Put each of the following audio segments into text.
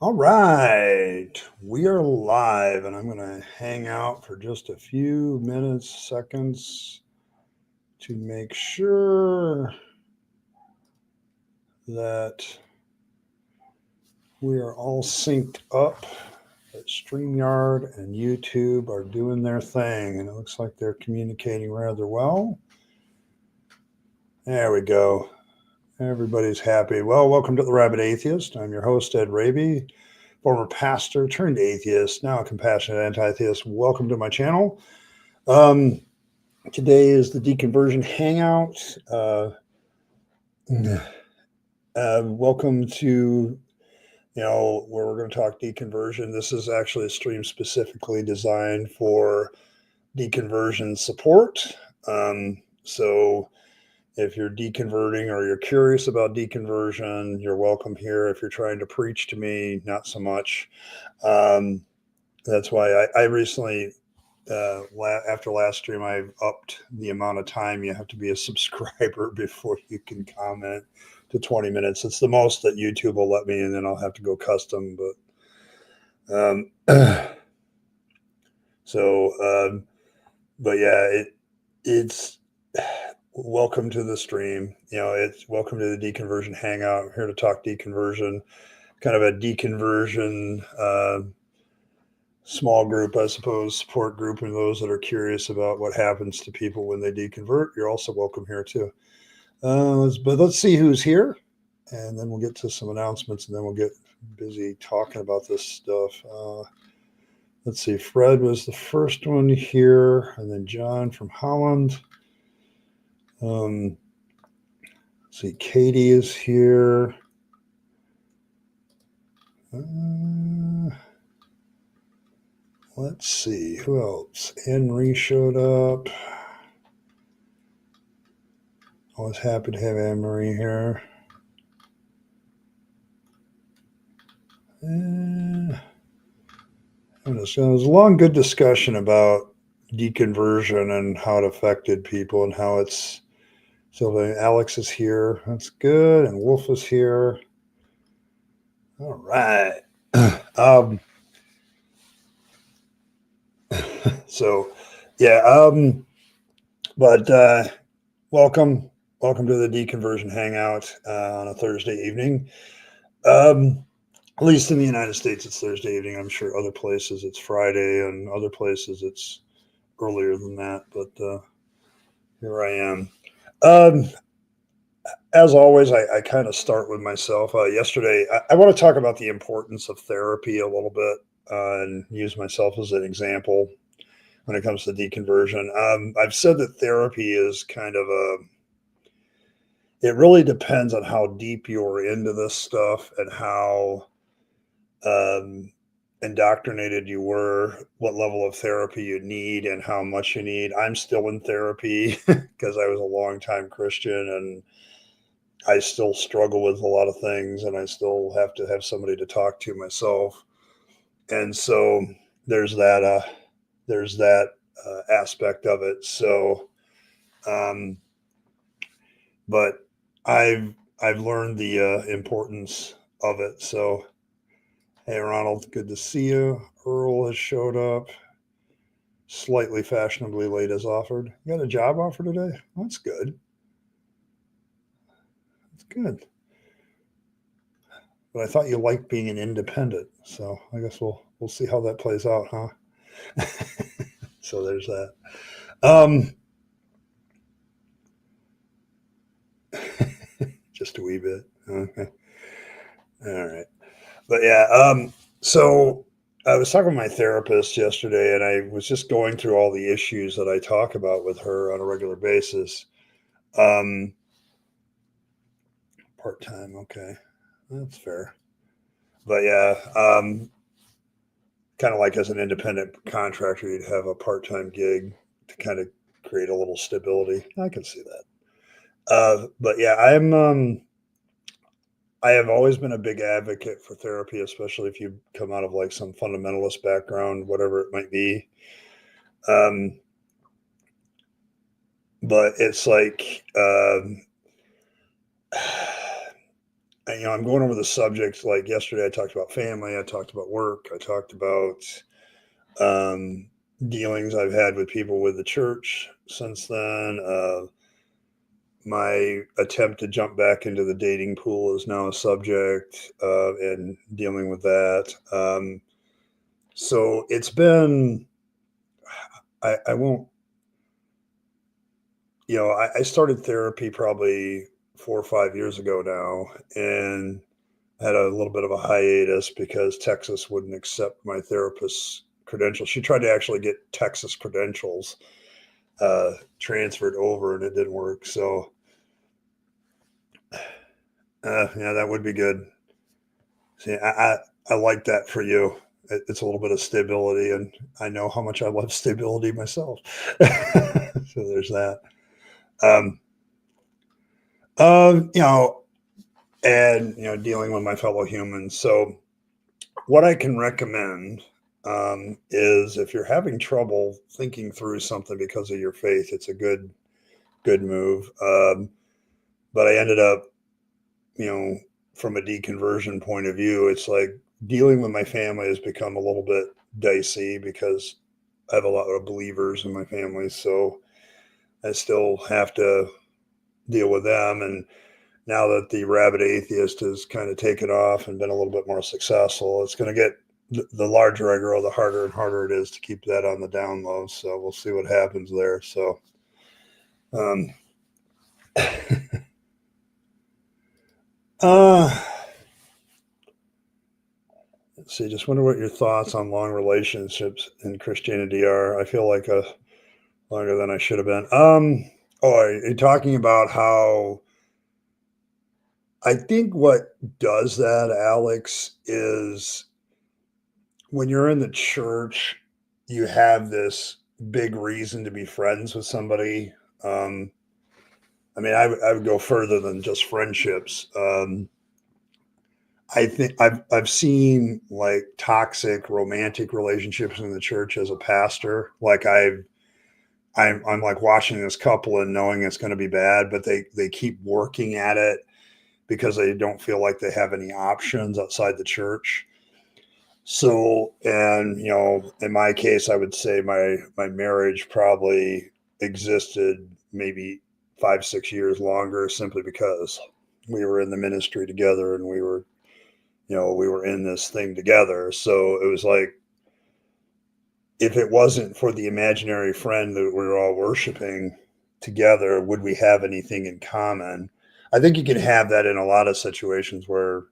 All right, we are live, and I'm going to hang out for just a few minutes, seconds to make sure that we are all synced up. That StreamYard and YouTube are doing their thing, and it looks like they're communicating rather well. There we go. Everybody's happy. Well, welcome to the Rabyd Atheist. I'm your host, Ed Rabyd, former pastor turned atheist, now a compassionate anti-theist. Welcome to my channel. Today is the Deconversion Hangout. Welcome to, where we're going to talk deconversion. This is actually a stream specifically designed for deconversion support. So if you're deconverting or you're curious about deconversion, you're welcome here. If you're trying to preach to me, not so much. That's why I recently, after last stream, I upped the amount of time you have to be a subscriber before you can comment to 20 minutes. It's the most that YouTube will let me, and then I'll have to go custom. But yeah, it's welcome to the stream. It's welcome to the Deconversion Hangout. I'm here to talk deconversion, kind of a deconversion small group, I suppose, support group, and those that are curious about what happens to people when they deconvert. You're also welcome here too. But let's see who's here, and then we'll get to some announcements, and then we'll get busy talking about this stuff. Let's see. Fred was the first one here, and then John from Holland. Let's see. Katie is here. Let's see. Who else? Henry showed up. Always happy to have Anne-Marie here. It was a long, good discussion about deconversion and how it affected people and how it's. So Alex is here. That's good. And Wolf is here. All right. So, yeah. But welcome to the Deconversion Hangout on a Thursday evening. At least in the United States, it's Thursday evening. I'm sure other places it's Friday, and other places it's earlier than that. But here I am. As always, I kind of start with myself. Yesterday, I want to talk about the importance of therapy a little bit and use myself as an example when it comes to deconversion. I've said that therapy is kind of it really depends on how deep you're into this stuff and how indoctrinated you were, what level of therapy you need, and how much you need. I'm still in therapy because I was a longtime Christian, and I still struggle with a lot of things, and I still have to have somebody to talk to myself. And so there's that aspect of it. So, but I've learned the importance of it. So, hey, Ronald, good to see you. Earl has showed up. Slightly fashionably late as offered. You got a job offer today? That's good. That's good. But I thought you liked being an independent, so I guess we'll see how that plays out, huh? So there's that. Just a wee bit. Okay. All right. But yeah, so I was talking with my therapist yesterday, and I was just going through all the issues that I talk about with her on a regular basis. Part time, okay, that's fair. But yeah, kind of like as an independent contractor, you'd have a part time gig to kind of create a little stability. I can see that. But yeah, I have always been a big advocate for therapy, especially if you come out of like some fundamentalist background, whatever it might be. But it's like, I'm going over the subjects. Like yesterday, I talked about family. I talked about work. I talked about um, dealings I've had with people with the church since then. My attempt to jump back into the dating pool is now a subject, and dealing with that. So it's been, I won't, I started therapy probably 4 or 5 years ago now, and had a little bit of a hiatus because Texas wouldn't accept my therapist's credentials. She tried to actually get Texas credentials transferred over, and it didn't work. So, yeah, that would be good. See, I like that for you. It's a little bit of stability, and I know how much I love stability myself. So there's that. Um, you know, and dealing with my fellow humans. So what I can recommend is if you're having trouble thinking through something because of your faith, it's a good move. But I ended up, you know, from a deconversion point of view, it's like dealing with my family has become a little bit dicey because I have a lot of believers in my family, so I still have to deal with them. And now that the Rabyd Atheist has kind of taken off and been a little bit more successful, it's going to get the larger I grow, the harder and harder it is to keep that on the down low. So we'll see what happens there. So, um, uh, let's see. Just wonder what your thoughts on long relationships in Christianity are. I feel like longer than I should have been. Oh, are you talking about how? I think what does that, Alex, is when you're in the church, you have this big reason to be friends with somebody. Um, I mean, I would go further than just friendships. I think I've seen like toxic romantic relationships in the church as a pastor. Like I'm like watching this couple and knowing it's going to be bad, but they keep working at it because they don't feel like they have any options outside the church. So, and in my case, I would say my marriage probably existed maybe 5 6 years longer simply because we were in the ministry together and we were in this thing together. So it was like if it wasn't for the imaginary friend that we were all worshiping together, would we have anything in common? I think you can have that in a lot of situations where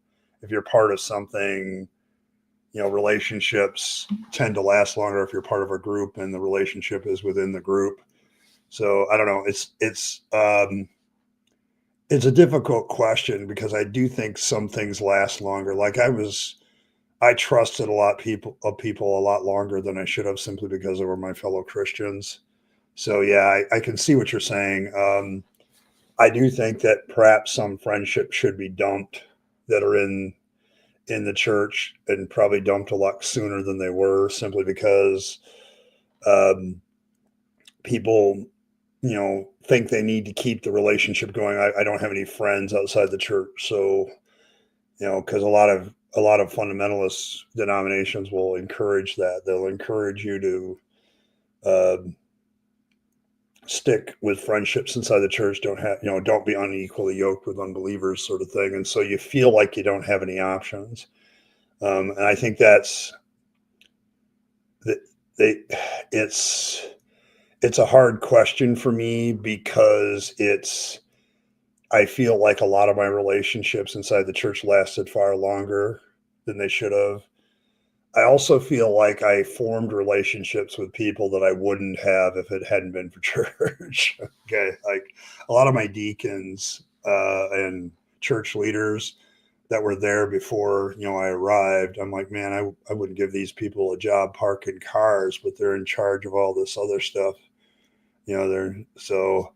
if you're part of something, relationships tend to last longer if you're part of a group and the relationship is within the group. So I don't know. It's a difficult question because I do think some things last longer. Like I trusted a lot of people a lot longer than I should have simply because they were my fellow Christians. So yeah, I can see what you're saying. I do think that perhaps some friendships should be dumped that are in the church and probably dumped a lot sooner than they were simply because um, people think they need to keep the relationship going. I don't have any friends outside the church, so because a lot of fundamentalist denominations will encourage that. They'll encourage you to stick with friendships inside the church. Don't be unequally yoked with unbelievers, sort of thing. And so you feel like you don't have any options. And I think that's that they it's a hard question for me because I feel like a lot of my relationships inside the church lasted far longer than they should have. I also feel like I formed relationships with people that I wouldn't have if it hadn't been for church. Okay. Like a lot of my deacons and church leaders that were there before, I arrived. I'm like, man, I wouldn't give these people a job parking cars, but they're in charge of all this other stuff. They're so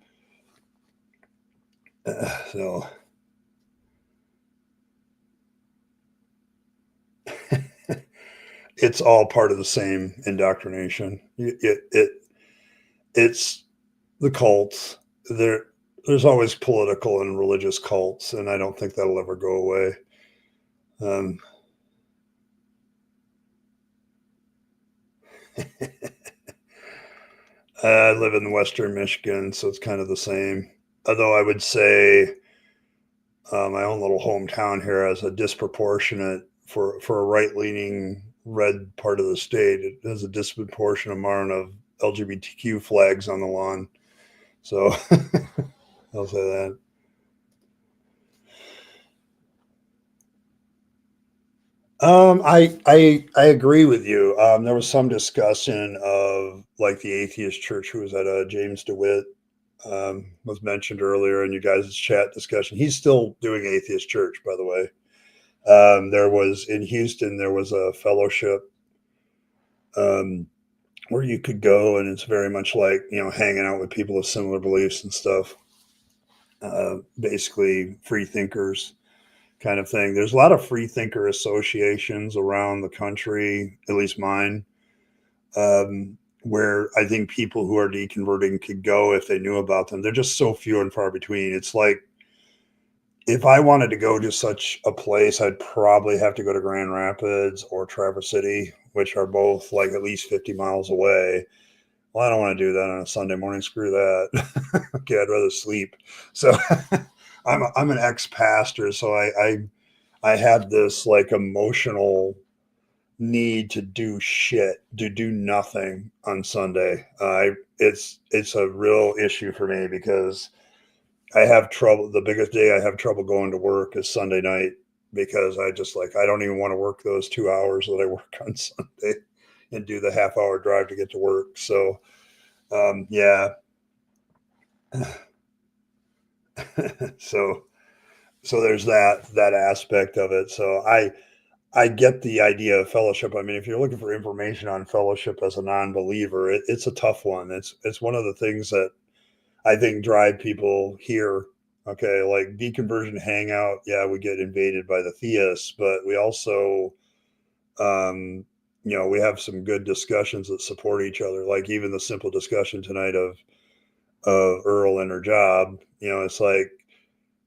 it's all part of the same indoctrination. It's the cults. They're there's always political and religious cults, and I don't think that'll ever go away. Um, I live in Western Michigan, so it's kind of the same. Although I would say my own little hometown here has a disproportionate for a right leaning red part of the state. It has a disproportionate amount of LGBTQ flags on the lawn. So I'll say that. I agree with you. There was some discussion of like the atheist church who was at James DeWitt was mentioned earlier in you guys' chat discussion. He's still doing atheist church, by the way. There was in Houston, there was a fellowship um, where you could go, and it's very much like hanging out with people of similar beliefs and stuff. Basically, free thinkers kind of thing. There's a lot of free thinker associations around the country, at least mine, where I think people who are deconverting could go if they knew about them. They're just so few and far between. It's like if I wanted to go to such a place, I'd probably have to go to Grand Rapids or Traverse City, which are both like at least 50 miles away. Well, I don't want to do that on a Sunday morning. Screw that. Okay, I'd rather sleep. So I'm an ex pastor, so I had this like emotional need to do shit, to do nothing on Sunday. It's a real issue for me because I have trouble. The biggest day I have trouble going to work is Sunday night because I just like I don't even want to work those 2 hours that I work on Sunday and do the half-hour drive to get to work. So yeah, so there's that aspect of it. So I get the idea of fellowship. I mean, if you're looking for information on fellowship as a non-believer, it's a tough one. It's one of the things that I think drive people here. Okay, like Deconversion Hangout, yeah, we get invaded by the theists, but we also, we have some good discussions that support each other. Like even the simple discussion tonight of Earl and her job. It's like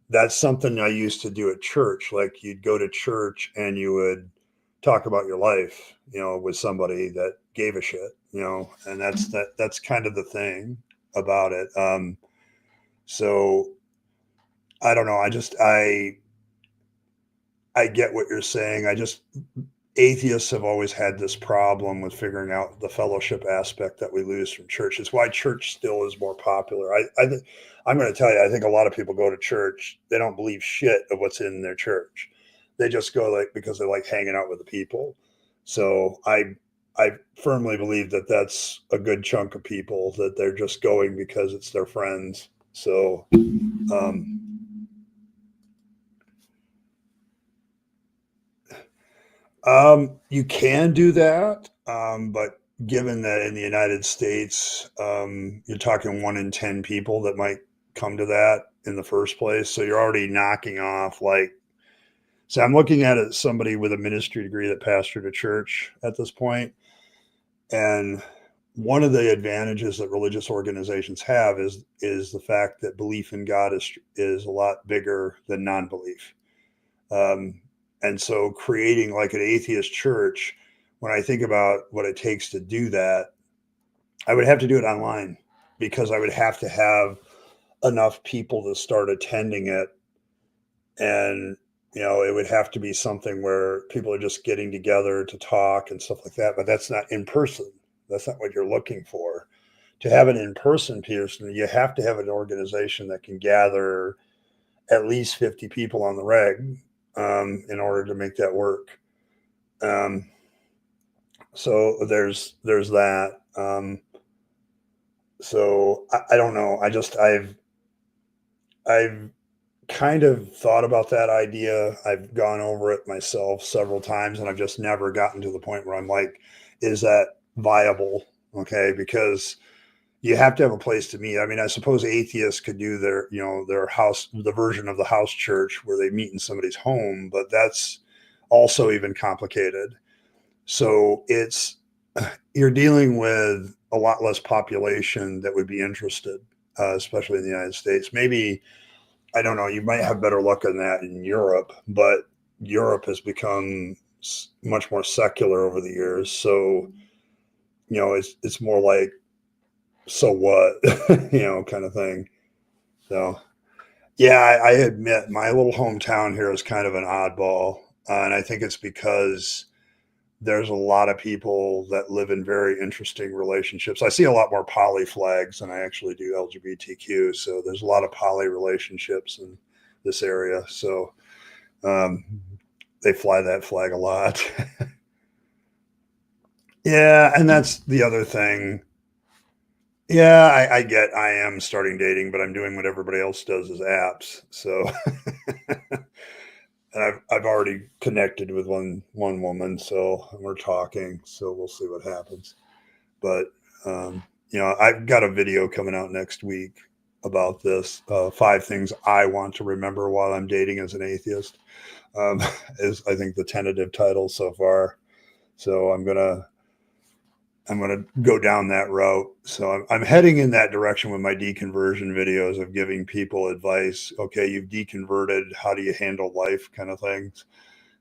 that's something I used to do at church. Like you'd go to church and you would talk about your life, with somebody that gave a shit, and that's kind of the thing about it. So I don't know. I get what you're saying. Atheists have always had this problem with figuring out the fellowship aspect that we lose from church. It's why church still is more popular. I'm going to tell you, I think a lot of people go to church. They don't believe shit of what's in their church. They just go like because they like hanging out with the people. So I firmly believe that that's a good chunk of people that they're just going because it's their friends. So um, you can do that, but given that in the United States, you're talking 1 in 10 people that might come to that in the first place. So you're already knocking off like. So I'm looking at it somebody with a ministry degree that pastored a church at this point, and one of the advantages that religious organizations have is the fact that belief in God is a lot bigger than non-belief. Um, and so creating like an atheist church, when I think about what it takes to do that, I would have to do it online because I would have to have enough people to start attending it. And, it would have to be something where people are just getting together to talk and stuff like that. But that's not in person. That's not what you're looking for. To have an in person person, you have to have an organization that can gather at least 50 people on the reg in order to make that work. Um, so there's that. So I don't know. I've kind of thought about that idea. I've gone over it myself several times, and I've just never gotten to the point where I'm like, is that viable? Okay, because you have to have a place to meet. I mean, I suppose atheists could do their house, the version of the house church where they meet in somebody's home, but that's also even complicated. So you're dealing with a lot less population that would be interested. especially in the United States. Maybe, I don't know, you might have better luck on that in Europe, but Europe has become much more secular over the years. So, it's more like, so what, kind of thing. So, yeah, I admit my little hometown here is kind of an oddball. And I think it's because there's a lot of people that live in very interesting relationships. I see a lot more poly flags than I actually do LGBTQ. So there's a lot of poly relationships in this area. So um, they fly that flag a lot. Yeah. And that's the other thing. Yeah, I am starting dating, but I'm doing what everybody else does is apps. So, and I've already connected with one woman, so we're talking. So we'll see what happens. But I've got a video coming out next week about this. 5 things I want to remember while I'm dating as an atheist, is I think the tentative title so far. So I'm gonna go down that route. So I'm heading in that direction with my deconversion videos of giving people advice. Okay, you've deconverted. How do you handle life, kind of things.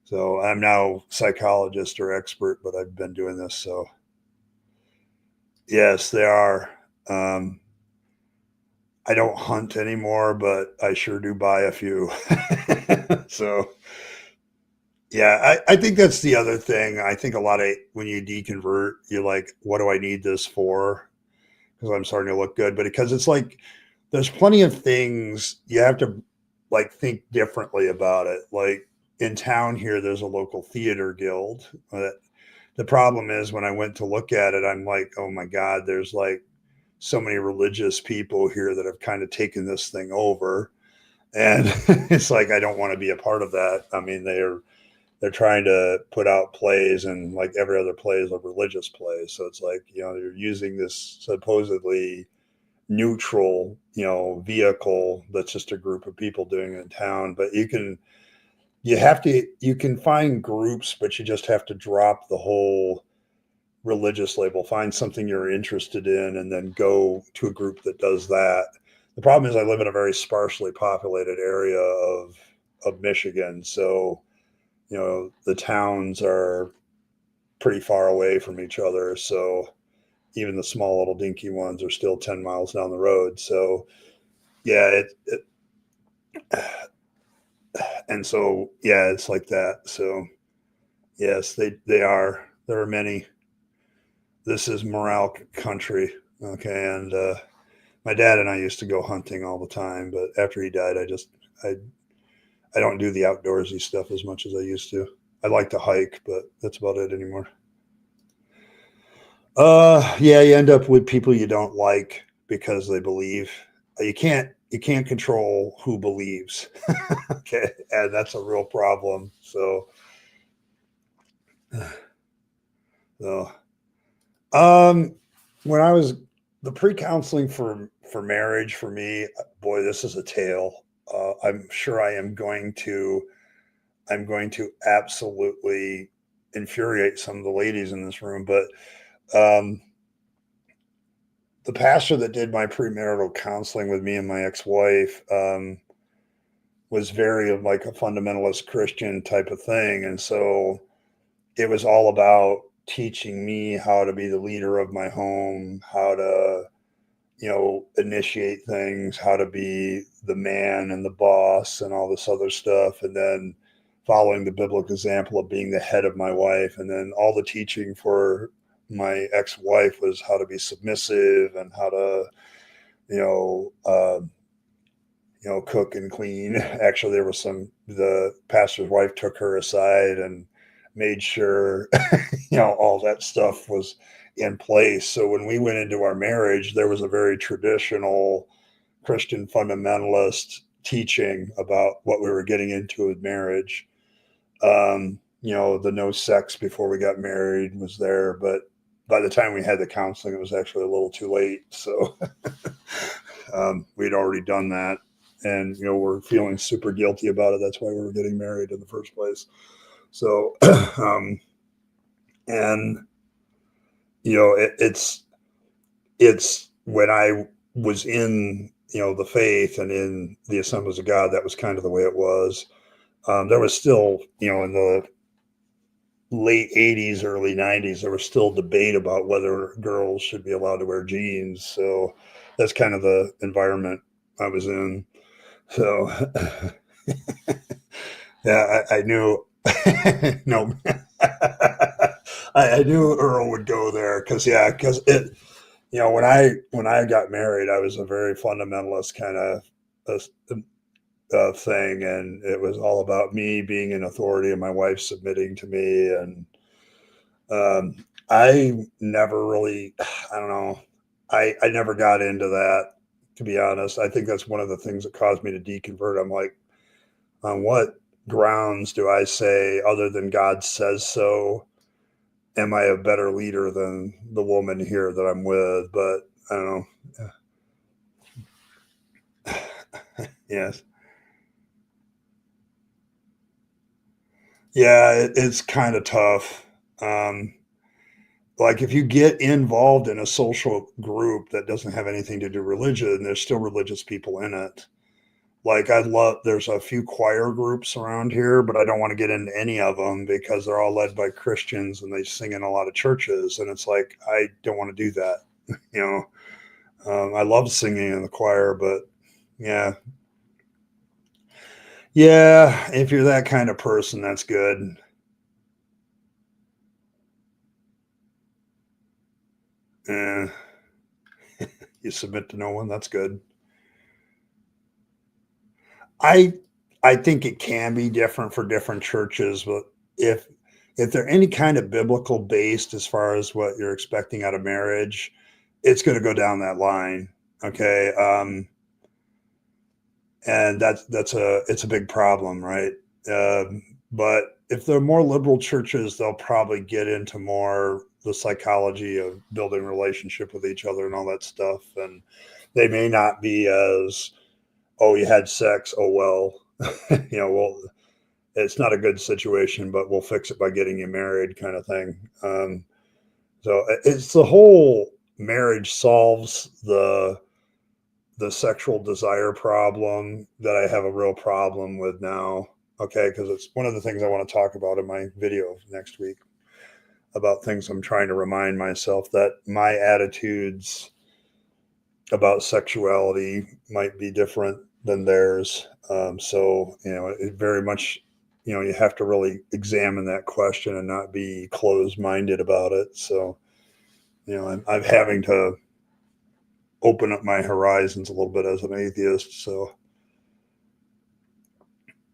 So I'm now psychologist or expert, but I've been doing this. So yes, they are. Um, I don't hunt anymore, but I sure do buy a few. So yeah, I think that's the other thing. I think a lot of when you deconvert, you're like, what do I need this for? Because I'm starting to look good. But because it's like there's plenty of things you have to like think differently about it. Like in town here, there's a local theater guild. The problem is when I went to look at it, I'm like, oh my God, there's like so many religious people here that have kind of taken this thing over. And it's like I don't want to be a part of that. I mean, they're trying to put out plays, and like every other play is a religious play. So it's like, they're using this supposedly neutral, vehicle that's just a group of people doing it in town. But you can find groups, but you just have to drop the whole religious label, find something you're interested in, and then go to a group that does that. The problem is I live in a very sparsely populated area of Michigan. So, the towns are pretty far away from each other. So even the small little dinky ones are still 10 miles down the road. So yeah, and so, yeah, it's like that. So yes, they are, there are many. This is morale country. Okay. And, my dad and I used to go hunting all the time, but after he died, I don't do the outdoorsy stuff as much as I used to. I like to hike, but that's about it anymore. Yeah, you end up with people you don't like because they believe. You can't control who believes. Okay, and that's a real problem. So, um, when I was the pre-counseling for marriage for me, boy, this is a tale. I'm sure I'm going to absolutely infuriate some of the ladies in this room, but um, the pastor that did my premarital counseling with me and my ex-wife was very like a fundamentalist Christian type of thing. And so it was all about teaching me how to be the leader of my home, how to, initiate things, how to be the man and the boss and all this other stuff. And then following the biblical example of being the head of my wife. And then all the teaching for my ex-wife was how to be submissive and how to, you know, uh, cook and clean. Actually, the pastor's wife took her aside and made sure, all that stuff was in place. So when we went into our marriage, there was a very traditional Christian fundamentalist teaching about what we were getting into with marriage. The no sex before we got married was there, but by the time we had the counseling, it was actually a little too late. So we'd already done that. And, we're feeling super guilty about it. That's why we were getting married in the first place. So, and, it's when I was in, the faith and in the Assemblies of God, that was kind of the way it was. There was still, in the late 80s, early 90s, there was still debate about whether girls should be allowed to wear jeans. So that's kind of the environment I was in. So, yeah, I knew, no, I knew Earl would go there because it, when I got married, I was a very fundamentalist kind of thing, and it was all about me being in authority and my wife submitting to me, and I never really, I don't know, I never got into that, to be honest. I think that's one of the things that caused me to deconvert. I'm like, on what grounds do I say, other than God says so, am I a better leader than the woman here that I'm with? But I don't know. Yes. Yeah, it's kind of tough. Um, like if you get involved in a social group that doesn't have anything to do with religion, there's still religious people in it. Like there's a few choir groups around here, but I don't want to get into any of them because they're all led by Christians and they sing in a lot of churches. And it's like, I don't want to do that. You I love singing in the choir, but yeah. Yeah. If you're that kind of person, that's good. Eh, you submit to no one. That's good. I I think it can be different for different churches, but if if they're any kind of biblical based as far as what you're expecting out of marriage, it's going to go down that line. Okay, and it's a big problem, right? But if they're more liberal churches, they'll probably get into more the psychology of building relationship with each other and all that stuff, and they may not be as, oh, you had sex, oh well, well, it's not a good situation, but we'll fix it by getting you married, kind of thing. So it's the whole marriage solves the sexual desire problem that I have a real problem with now. Okay, because it's one of the things I want to talk about in my video next week, about things I'm trying to remind myself that my attitudes about sexuality might be different than theirs. So, it very much, you have to really examine that question and not be closed minded about it. So, I'm having to open up my horizons a little bit as an atheist. So,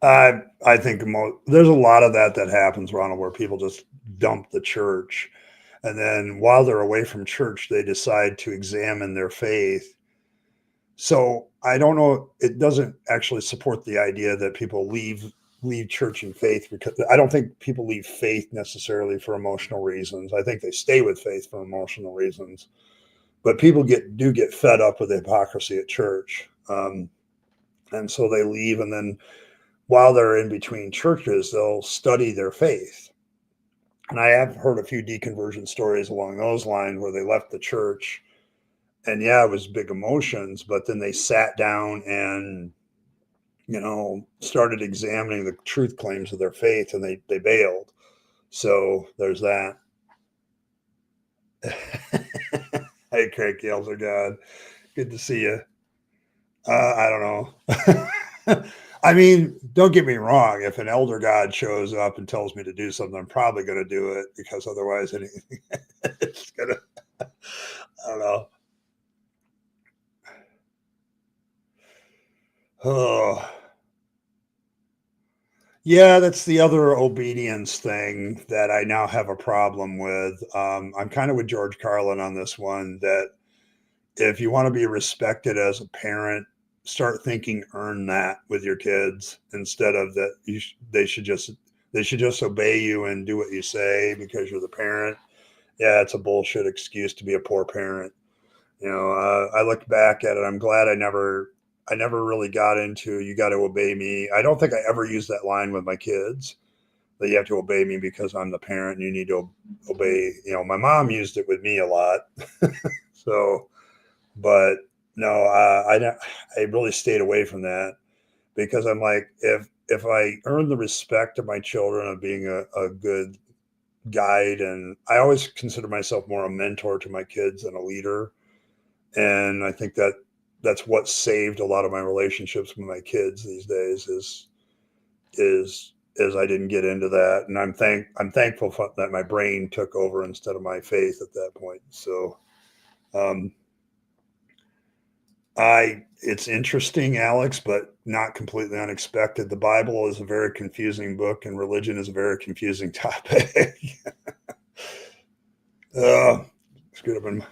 I think there's a lot of that happens, Ronald, where people just dump the church. And then while they're away from church, they decide to examine their faith. So I don't know. It doesn't actually support the idea that people leave church and faith, because I don't think people leave faith necessarily for emotional reasons. I think they stay with faith for emotional reasons. But people do get fed up with the hypocrisy at church, and so they leave. And then while they're in between churches, they'll study their faith. And I have heard a few deconversion stories along those lines where they left the church, and yeah, it was big emotions, but then they sat down and started examining the truth claims of their faith, and they bailed. So there's that. Hey, Craig Elder God, good to see you. I don't know. I mean, don't get me wrong. If an elder God shows up and tells me to do something, I'm probably going to do it, because otherwise, anything it's gonna. I don't know. Oh, yeah, that's the other obedience thing that I now have a problem with. I'm kind of with George Carlin on this one, that if you want to be respected as a parent, start thinking earn that with your kids, instead of that they should just obey you and do what you say because you're the parent. Yeah, it's a bullshit excuse to be a poor parent. I look back at it. I'm glad I never really got into you got to obey me. I don't think I ever used that line with my kids, that you have to obey me because I'm the parent and you need to obey. My mom used it with me a lot. So, but no, I really stayed away from that because I'm like, if I earn the respect of my children of being a good guide, and I always consider myself more a mentor to my kids than a leader, and I think that that's what saved a lot of my relationships with my kids these days is I didn't get into that, and I'm thankful that my brain took over instead of my faith at that point. So, um, I it's interesting, Alex, but not completely unexpected. The Bible is a very confusing book, and religion is a very confusing topic. It's good. Of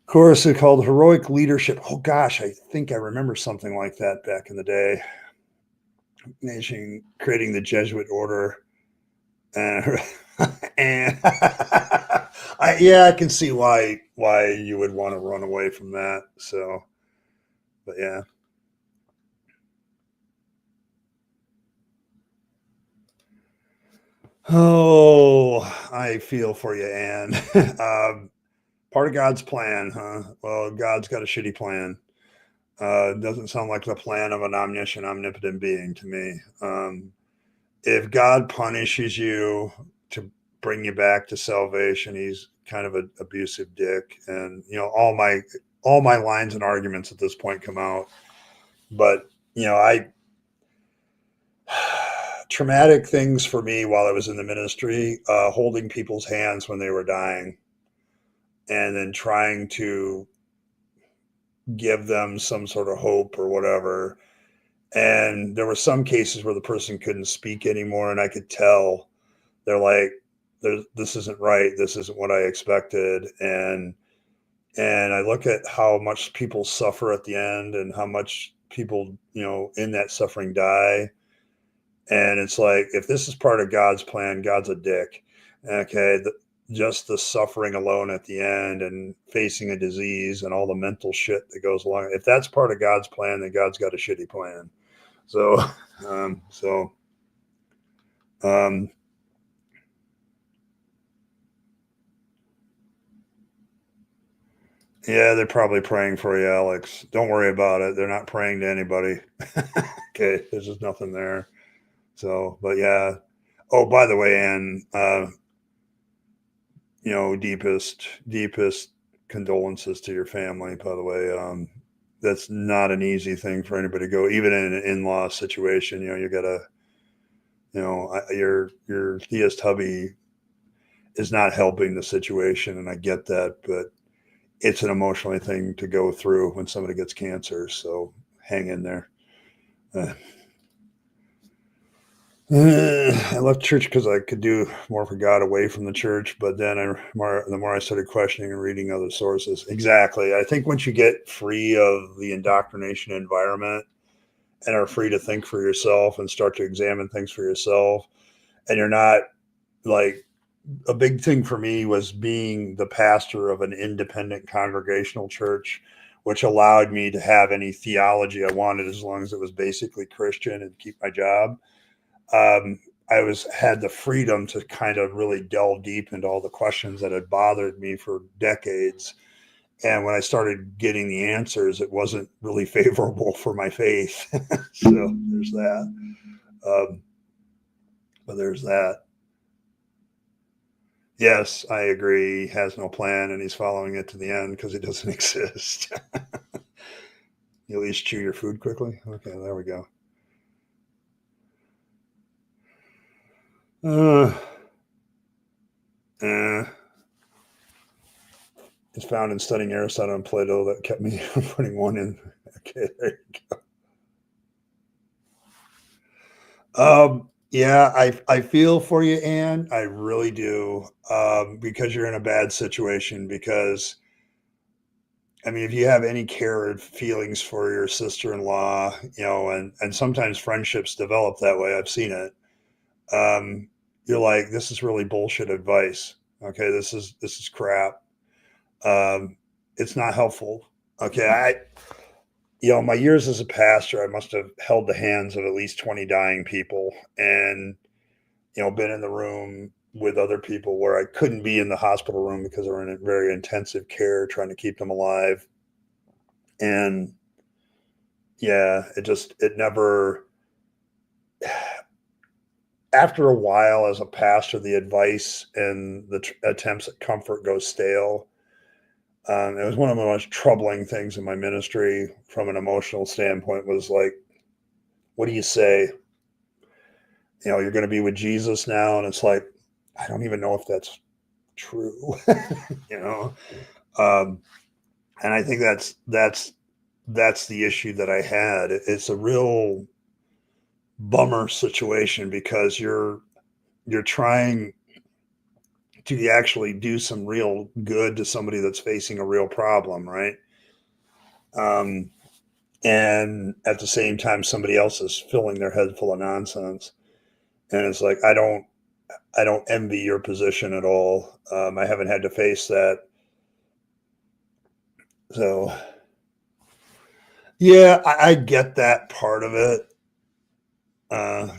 course, it's called heroic leadership. Oh gosh, I think I remember something like that back in the day. Nation creating the Jesuit order, and, and yeah, I can see why you would want to run away from that. So, but yeah. Oh, I feel for you, Anne. Part of God's plan, huh? Well, God's got a shitty plan. Doesn't sound like the plan of an omniscient, omnipotent being to me. If God punishes you to bring you back to salvation, he's kind of an abusive dick. And all my lines and arguments at this point come out. But I traumatic things for me while I was in the ministry, holding people's hands when they were dying, and then trying to give them some sort of hope or whatever. And there were some cases where the person couldn't speak anymore, and I could tell they're like, "This isn't right. This isn't what I expected." And I look at how much people suffer at the end, and how much people in that suffering die. And it's like, if this is part of God's plan, God's a dick. Okay, just the suffering alone at the end, and facing a disease and all the mental shit that goes along. If that's part of God's plan, then God's got a shitty plan. So, um, so, um, yeah, they're probably praying for you, Alex. Don't worry about it. They're not praying to anybody. Okay, there's just nothing there. So, but yeah. Oh, by the way, Anne, deepest condolences to your family. By the way, that's not an easy thing for anybody to go, even in an in-law situation. You gotta, your theist hubby is not helping the situation, and I get that, but it's an emotional thing to go through when somebody gets cancer. So hang in there. Uh, I left church because I could do more for God away from the church, but then the more I started questioning and reading other sources. Exactly. I think once you get free of the indoctrination environment and are free to think for yourself and start to examine things for yourself, and you're not like, a big thing for me was being the pastor of an independent congregational church, which allowed me to have any theology I wanted as long as it was basically Christian and keep my job. um, I had the freedom to kind of really delve deep into all the questions that had bothered me for decades. And when I started getting the answers, it wasn't really favorable for my faith. So there's that. Um, but there's that. Yes, I agree. He has no plan, and he's following it to the end because it doesn't exist. You at least chew your food quickly. Okay, there we go. Uh, eh. It's found in studying Aristotle and Plato that kept me from putting one in. Okay, there you go. Yeah, I feel for you, Anne. I really do. Because you're in a bad situation. Because I mean, if you have any care or feelings for your sister-in-law, and sometimes friendships develop that way. I've seen it. Um, you're like, this is really bullshit advice. Okay, this is crap. Um, it's not helpful. Okay, my years as a pastor, I must have held the hands of at least 20 dying people, and been in the room with other people where I couldn't be in the hospital room because they were in very intensive care trying to keep them alive. And yeah, it never, after a while as a pastor, the advice and the attempts at comfort go stale. It was one of the most troubling things in my ministry from an emotional standpoint was like, what do you say? You're going to be with Jesus now. And it's like, I don't even know if that's true, you know? Um, and I think that's the issue that I had. It's a real bummer situation because you're trying to actually do some real good to somebody that's facing a real problem, right? Um, and at the same time, somebody else is filling their head full of nonsense, and it's like I don't envy your position at all. I haven't had to face that, so yeah, I get that part of it.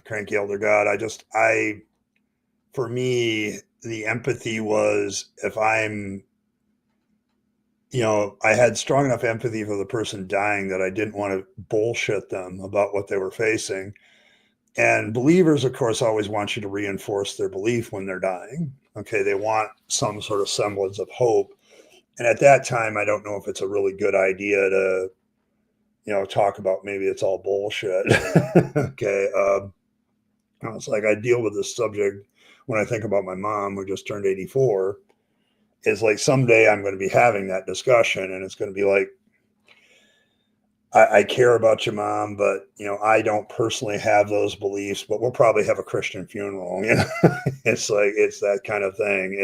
Cranky elder God, for me, the empathy was if I had strong enough empathy for the person dying that I didn't want to bullshit them about what they were facing. And believers, of course, always want you to reinforce their belief when they're dying. Okay, they want some sort of semblance of hope. And at that time, I don't know if it's a really good idea to, talk about maybe it's all bullshit. Okay. It's like I deal with this subject when I think about my mom who just turned 84. Is like someday I'm going to be having that discussion, and it's going to be like, I care about your mom, but I don't personally have those beliefs, but we'll probably have a Christian funeral. It's like it's that kind of thing.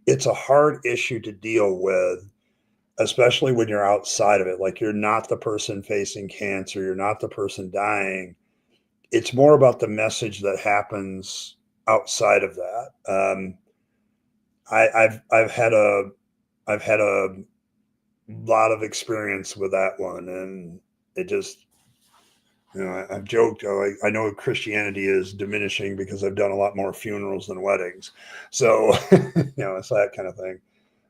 It's a hard issue to deal with, especially when you're outside of it. Like you're not the person facing cancer, you're not the person dying. It's more about the message that happens outside of that. I've had a lot of experience with that one, and it just I've joked, I know Christianity is diminishing because I've done a lot more funerals than weddings, so it's that kind of thing.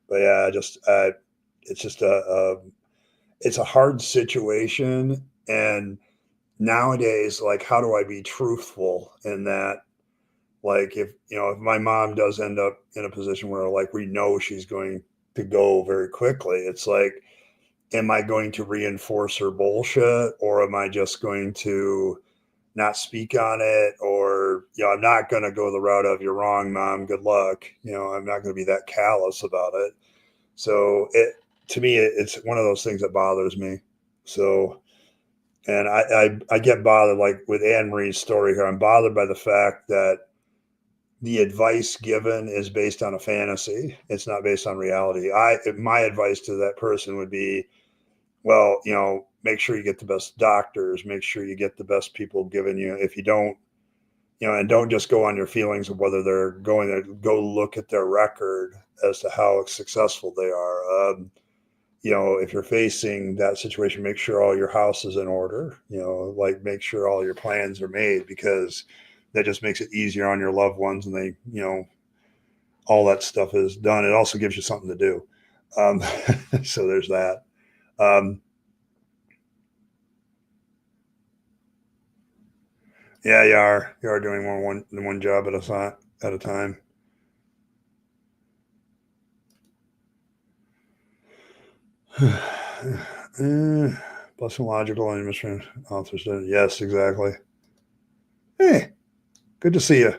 But yeah, it's just it's a hard situation. And nowadays, like, how do I be truthful in that? Like, if my mom does end up in a position where like we know she's going to go very quickly, it's like, am I going to reinforce her bullshit, or am I just going to not speak on it? Or, I'm not going to go the route of you're wrong, mom, good luck. I'm not going to be that callous about it. So to me, it's one of those things that bothers me. So, and I get bothered, like with Anne Marie's story here, I'm bothered by the fact that the advice given is based on a fantasy. It's not based on reality. My advice to that person would be, well, make sure you get the best doctors, make sure you get the best people giving you. If you don't, and don't just go on your feelings of whether they're going to go look at their record as to how successful they are. If you're facing that situation, make sure all your house is in order, like make sure all your plans are made, because that just makes it easier on your loved ones, and they, all that stuff is done. It also gives you something to do. So there's that. Um, Yeah, you are doing more one job at a time. Plus logical and mission authors. Yes, exactly. Hey, good to see you,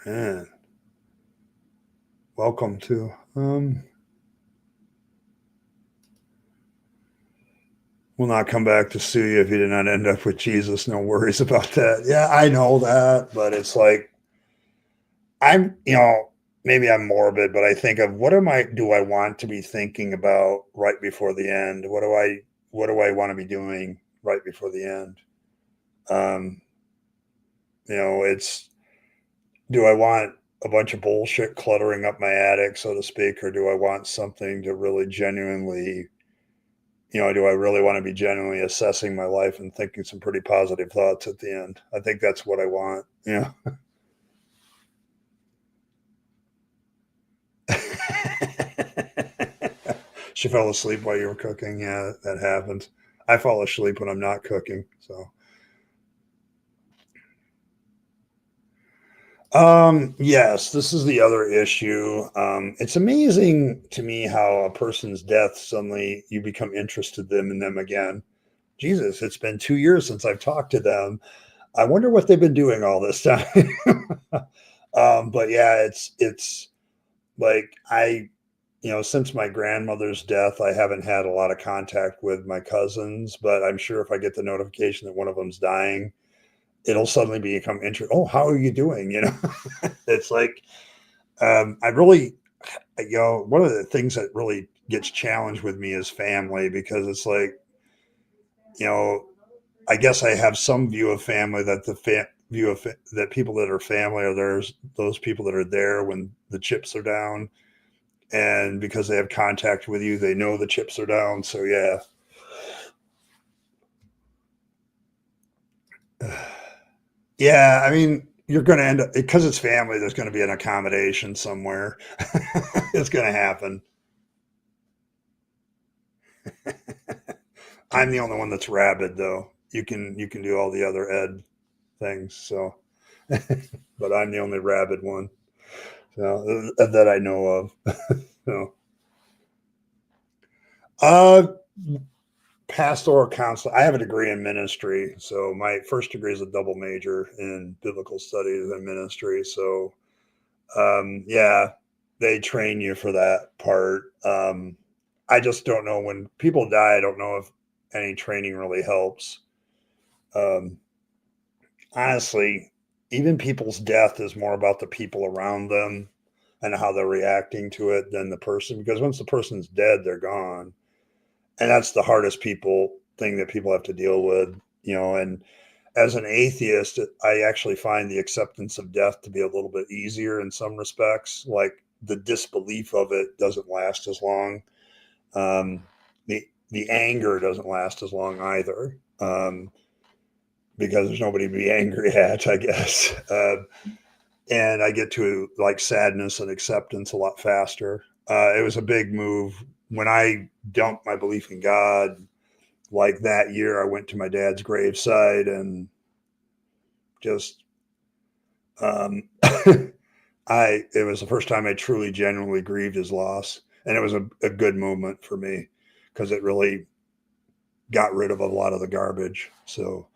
man. Welcome to. Will not come back to sue you if you did not end up with Jesus. No worries about that. Yeah, I know that, but it's like I'm, maybe I'm morbid, but I think of do I want to be thinking about right before the end? What do I want to be doing right before the end? Um, it's, do I want a bunch of bullshit cluttering up my attic, so to speak, or do I want something to really genuinely, do I really want to be genuinely assessing my life and thinking some pretty positive thoughts at the end? I think that's what I want. She fell asleep while you were cooking. Yeah, that happens. I fall asleep when I'm not cooking. So, yes, this is the other issue. It's amazing to me how a person's death suddenly you become interested in them again. Jesus, it's been 2 years since I've talked to them. I wonder what they've been doing all this time. But yeah, it's like since my grandmother's death, I haven't had a lot of contact with my cousins, but I'm sure if I get the notification that one of them's dying, it'll suddenly become interesting. Oh, how are you doing? It's like, I really, one of the things that really gets challenged with me is family because it's like, you know, I guess I have some view of family that view of that people that are family are there's those people that are there when the chips are down, and because they have contact with you, they know the chips are down. So yeah, yeah. I mean, you're going to end up because it's family. There's going to be an accommodation somewhere. It's going to happen. I'm the only one that's rabid, though. You can do all the other ed things. So, but I'm the only rabid one. So that I know of. So, uh, pastoral counselor. I have a degree in ministry, so my first degree is a double major in biblical studies and ministry. So, yeah, they train you for that part. I just don't know when people die. I don't know if any training really helps. Um, Honestly, even people's death is more about the people around them and how they're reacting to it than the person. Because once the person's dead, they're gone, and that's the hardest people thing that people have to deal with. And as an atheist, I actually find the acceptance of death to be a little bit easier in some respects. Like the disbelief of it doesn't last as long. Um, the anger doesn't last as long either, because there's nobody to be angry at, I guess. And I get to like sadness and acceptance a lot faster. It was a big move when I dumped my belief in God. Like that year, I went to my dad's graveside and just I it was the first time I truly genuinely grieved his loss, and it was a good moment for me because it really got rid of a lot of the garbage. So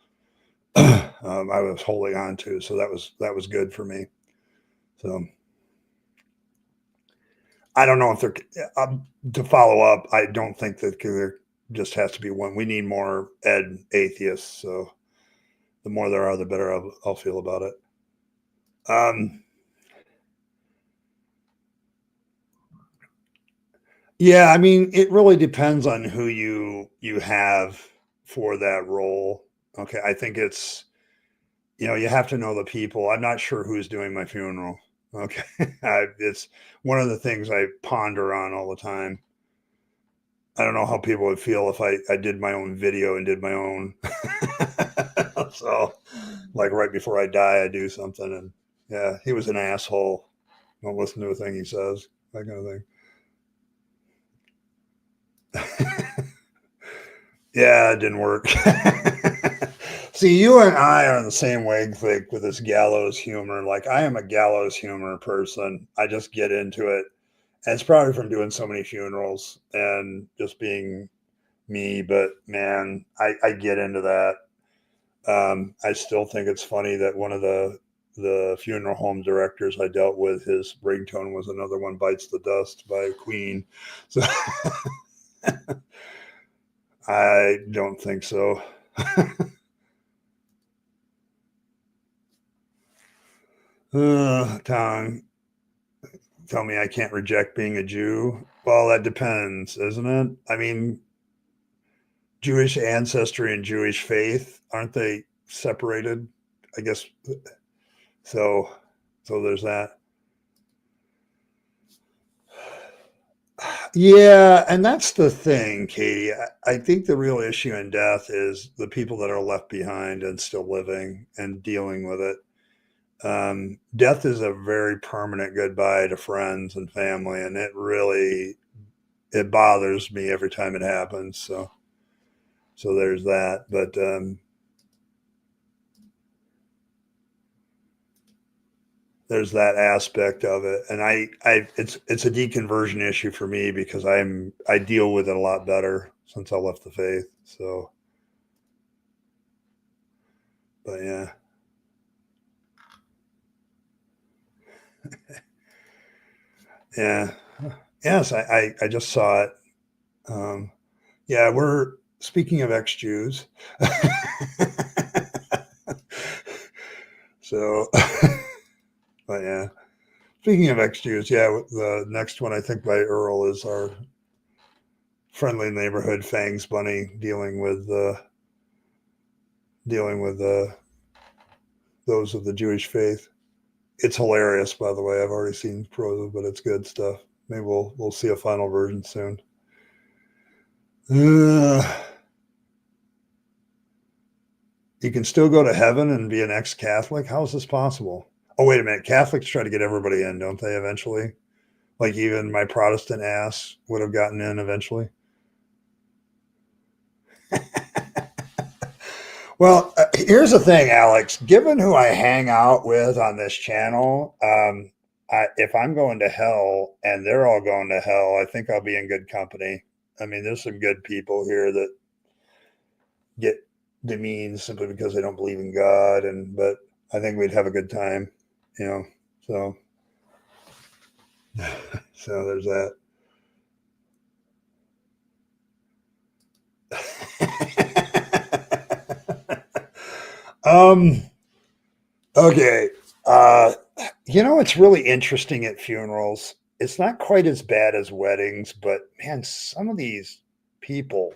I was holding on to, so that was good for me. So I don't know if there to follow up. I don't think that there just has to be one. We need more atheists. So the more there are, the better I'll feel about it. Um, Yeah, I mean, it really depends on who you have for that role. Okay, I think you have to know the people. I'm not sure who's doing my funeral. Okay, it's one of the things I ponder on all the time. I don't know how people would feel if I did my own video and did my own. So, like right before I die, I do something, and yeah, he was an asshole. Don't listen to a thing he says. That kind of thing. Yeah, it didn't work. See, you and I are on the same wavelength with this gallows humor. Like, I am a gallows humor person. I just get into it. And it's probably from doing so many funerals and just being me. But man, I get into that. I still think it's funny that one of the funeral home directors I dealt with, his ringtone was "Another One Bites the Dust" by Queen. So I don't think so. Tom, tell me I can't reject being a Jew. Well, that depends, isn't it? I mean, Jewish ancestry and Jewish faith, aren't they separated? I guess so. So there's that. Yeah, and that's the thing, Katie. I think the real issue in death is the people that are left behind and still living and dealing with it. Death is a very permanent goodbye to friends and family, and it bothers me every time it happens. So there's that. But there's that aspect of it, and it's a deconversion issue for me because I deal with it a lot better since I left the faith. So, but yeah. Yeah. Yes, I just saw it. Yeah, we're speaking of ex-Jews. So, but yeah, speaking of ex-Jews, yeah, the next one I think by Earl is our friendly neighborhood Fangs Bunny dealing with those of the Jewish faith. It's hilarious, by the way. I've already seen pros, but it's good stuff. Maybe we'll see a final version soon. You can still go to heaven and be an ex-Catholic? How is this possible? Oh, wait a minute. Catholics try to get everybody in, don't they, eventually? Like even my Protestant ass would have gotten in eventually. Well, here's the thing, Alex. Given who I hang out with on this channel, if I'm going to hell and they're all going to hell, I think I'll be in good company. I mean, there's some good people here that get demeaned simply because they don't believe in God, but I think we'd have a good time, you know. So, so there's that. um. Okay. It's really interesting at funerals. It's not quite as bad as weddings, but man, some of these people,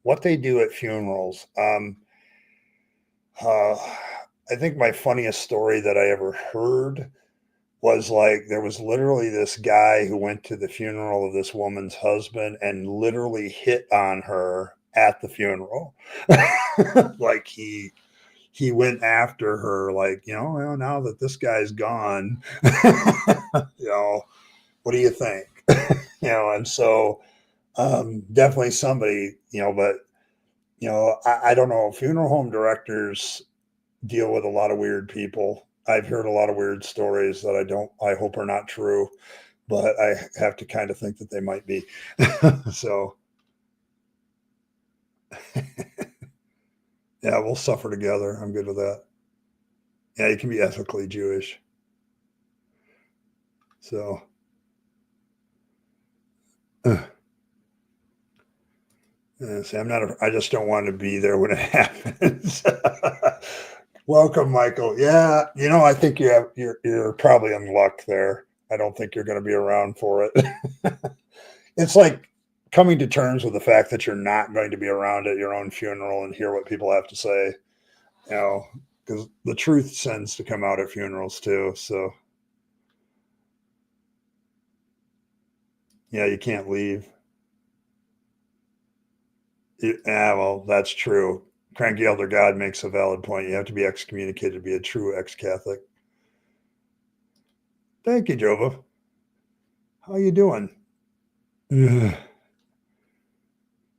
what they do at funerals. Uh, I think my funniest story that I ever heard was like there was literally this guy who went to the funeral of this woman's husband and literally hit on her at the funeral. Like he went after her, like, well, now that this guy's gone, what do you think? And so definitely somebody, but I don't know. Funeral home directors deal with a lot of weird people. I've heard a lot of weird stories that I hope are not true, but I have to kind of think that they might be. So yeah, we'll suffer together. I'm good with that. Yeah, you can be ethically Jewish. So see, I just don't want to be there when it happens. Welcome, Michael. Yeah, I think you're probably in luck there. I don't think you're going to be around for it. It's like coming to terms with the fact that you're not going to be around at your own funeral and hear what people have to say, because the truth tends to come out at funerals too. So yeah, you can't leave. Yeah, well, that's true. Cranky Elder God makes a valid point. You have to be excommunicated to be a true ex-Catholic. Thank you, Jova. How you doing?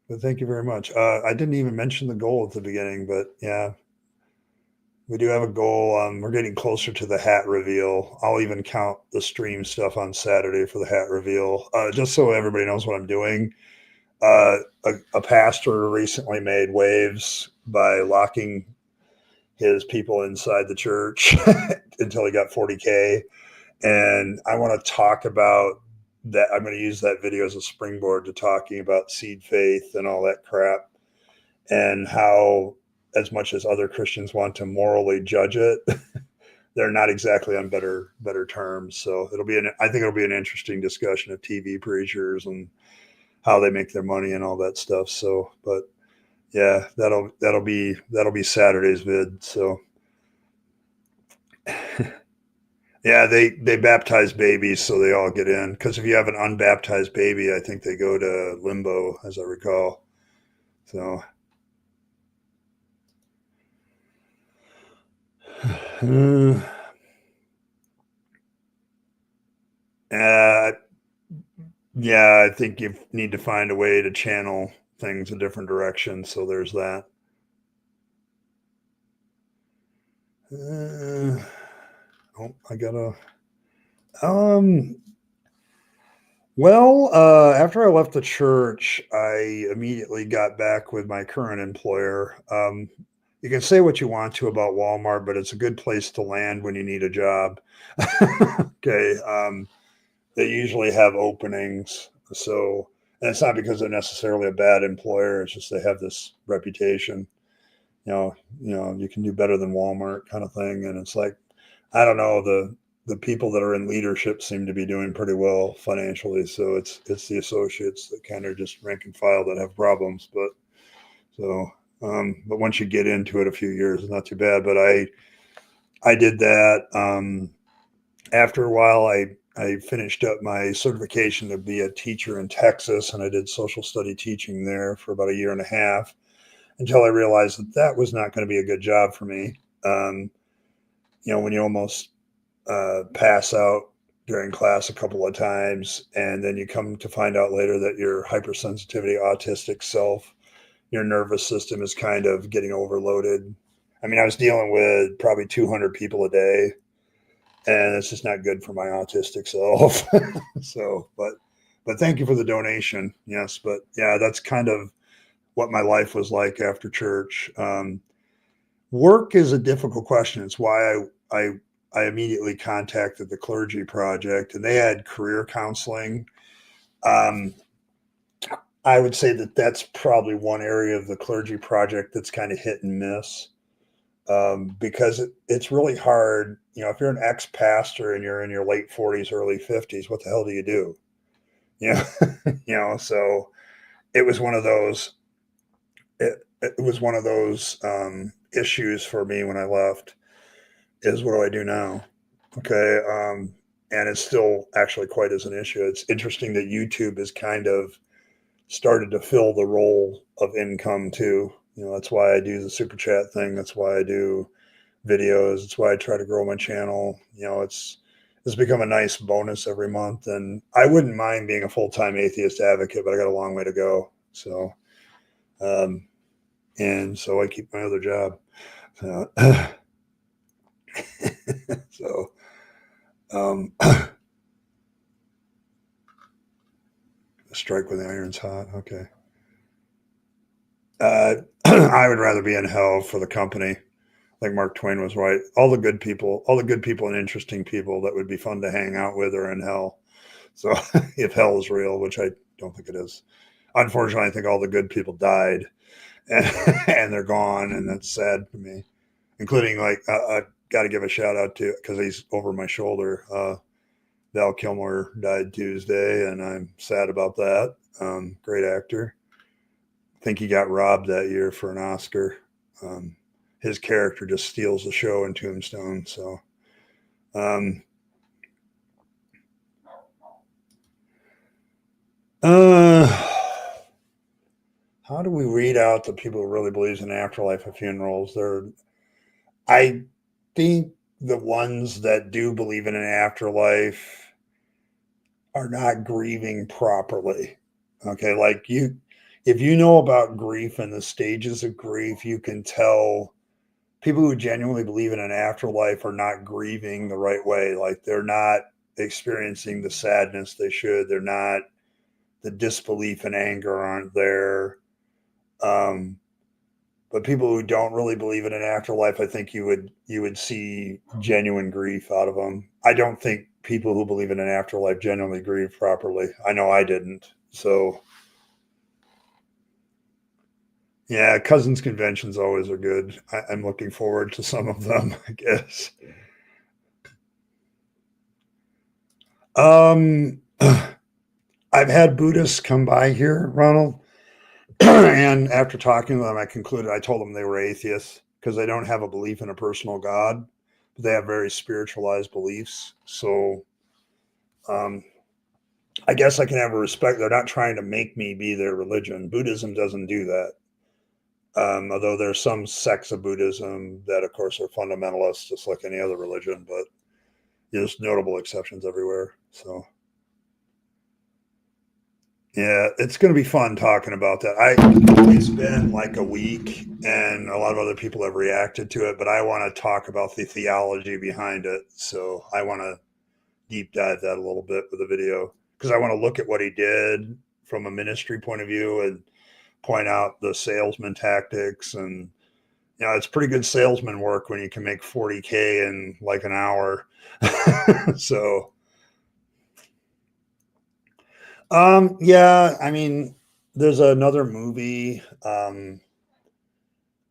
But thank you very much. I didn't even mention the goal at the beginning, but yeah, we do have a goal. We're getting closer to the hat reveal. I'll even count the stream stuff on Saturday for the hat reveal, just so everybody knows what I'm doing. A pastor recently made waves by locking his people inside the church until he got 40K. And I want to talk about that. I'm going to use that video as a springboard to talking about seed faith and all that crap, and how, as much as other Christians want to morally judge it, they're not exactly on better terms. So I think it'll be an interesting discussion of TV preachers and how they make their money and all that stuff. So, but yeah, that'll be Saturday's vid. So yeah, they baptize babies so they all get in. Because if you have an unbaptized baby, I think they go to limbo, as I recall. So uh, Yeah, I think you need to find a way to channel things a different direction. So there's that. I gotta. Um. Well, after I left the church, I immediately got back with my current employer. You can say what you want to about Walmart, but it's a good place to land when you need a job. Okay. They usually have openings. So, and it's not because they're necessarily a bad employer. It's just they have this reputation. You can do better than Walmart kind of thing. And it's like, I don't know, the people that are in leadership seem to be doing pretty well financially. So it's the associates that kind of just rank and file that have problems. So, but once you get into it a few years, it's not too bad. But I did that. After a while, I finished up my certification to be a teacher in Texas, and I did social study teaching there for about a year and a half until I realized that that was not going to be a good job for me. Um, when you almost pass out during class a couple of times, and then you come to find out later that your hypersensitivity, autistic self, your nervous system is kind of getting overloaded. I mean, I was dealing with probably 200 people a day, and it's just not good for my autistic self. So, but thank you for the donation. Yes, but yeah, that's kind of what my life was like after church. Work is a difficult question. It's why I immediately contacted the Clergy Project, and they had career counseling. Um, I would say that that's probably one area of the Clergy Project that's kind of hit and miss, because it's really hard. If you're an ex pastor and you're in your late 40s, early 50s, what the hell do you do? You know, So it was one of those. It was one of those issues for me when I left. Is what do I do now? Okay. And it's still actually quite as an issue. It's interesting that YouTube has kind of started to fill the role of income too. That's why I do the super chat thing. That's why I do videos. It's why I try to grow my channel. It's become a nice bonus every month. And I wouldn't mind being a full-time atheist advocate, but I got a long way to go. So, um, and so I keep my other job. So, so um, strike when the iron's hot. Okay. I would rather be in hell for the company. Like Mark Twain was right. All the good people and interesting people that would be fun to hang out with are in hell. So if hell is real, which I don't think it is, unfortunately, I think all the good people died and, and they're gone. And that's sad to me, including like, I got to give a shout out to, because he's over my shoulder. Val Kilmer died Tuesday, and I'm sad about that. Great actor. I think he got robbed that year for an Oscar. Um, his character just steals the show in Tombstone. So, um, uh, how do we read out the people who really believes in afterlife at funerals? I think the ones that do believe in an afterlife are not grieving properly. Okay, like if you know about grief and the stages of grief, you can tell people who genuinely believe in an afterlife are not grieving the right way. Like they're not experiencing the sadness they should. They're not, the disbelief and anger aren't there. Um, but people who don't really believe in an afterlife, I think you would see genuine grief out of them. I don't think people who believe in an afterlife genuinely grieve properly. I know I didn't. So yeah, cousins conventions always are good. I'm looking forward to some of them, I guess. Um, I've had Buddhists come by here, Ronald, and after talking to them, I told them they were atheists because they don't have a belief in a personal God, but they have very spiritualized beliefs. So, um, I guess I can have a respect. They're not trying to make me be their religion. Buddhism doesn't do that. Although there's some sects of Buddhism that, of course, are fundamentalists, just like any other religion, but there's notable exceptions everywhere. So, Yeah, it's going to be fun talking about that. It's been like a week, and a lot of other people have reacted to it, but I want to talk about the theology behind it. So I want to deep dive that a little bit with the video because I want to look at what he did from a ministry point of view and point out the salesman tactics. And it's pretty good salesman work when you can make 40K in like an hour. So yeah, I mean, there's another movie.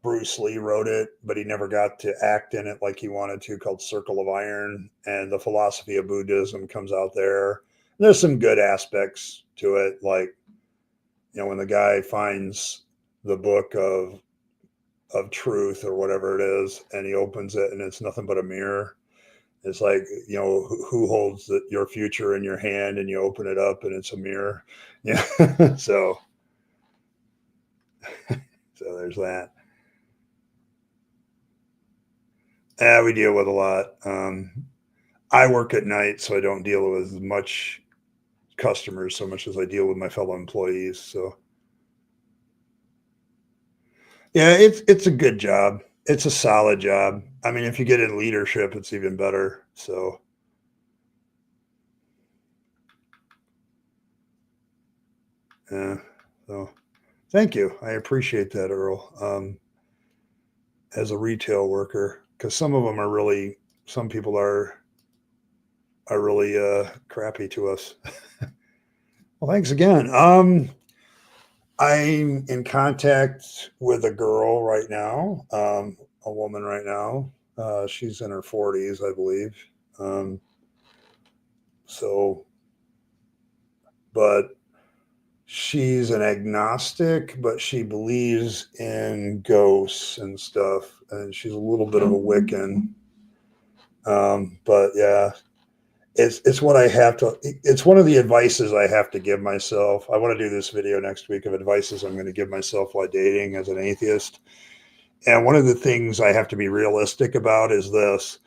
Bruce Lee wrote it, but he never got to act in it like he wanted to, called Circle of Iron. And the philosophy of Buddhism comes out there. There's some good aspects to it, like when the guy finds the book of truth or whatever it is, and he opens it and it's nothing but a mirror. It's like, who holds your future in your hand, and you open it up and it's a mirror. Yeah. so so there's that. Yeah, we deal with a lot. I work at night, so I don't deal with as much customers so much as I deal with my fellow employees. So yeah, it's a good job. It's a solid job. I mean, if you get in leadership, it's even better. So yeah. So thank you. I appreciate that, Earl. As a retail worker, because some of them are really, some people are really crappy to us. Well, thanks again. I'm in contact with a girl right now, a woman right now. She's in her 40s, I believe. Um, so, but she's an agnostic, but she believes in ghosts and stuff, and she's a little bit of a Wiccan. But yeah, it's what I have to. It's one of the advices I have to give myself. I want to do this video next week of advices I'm going to give myself while dating as an atheist. And one of the things I have to be realistic about is this: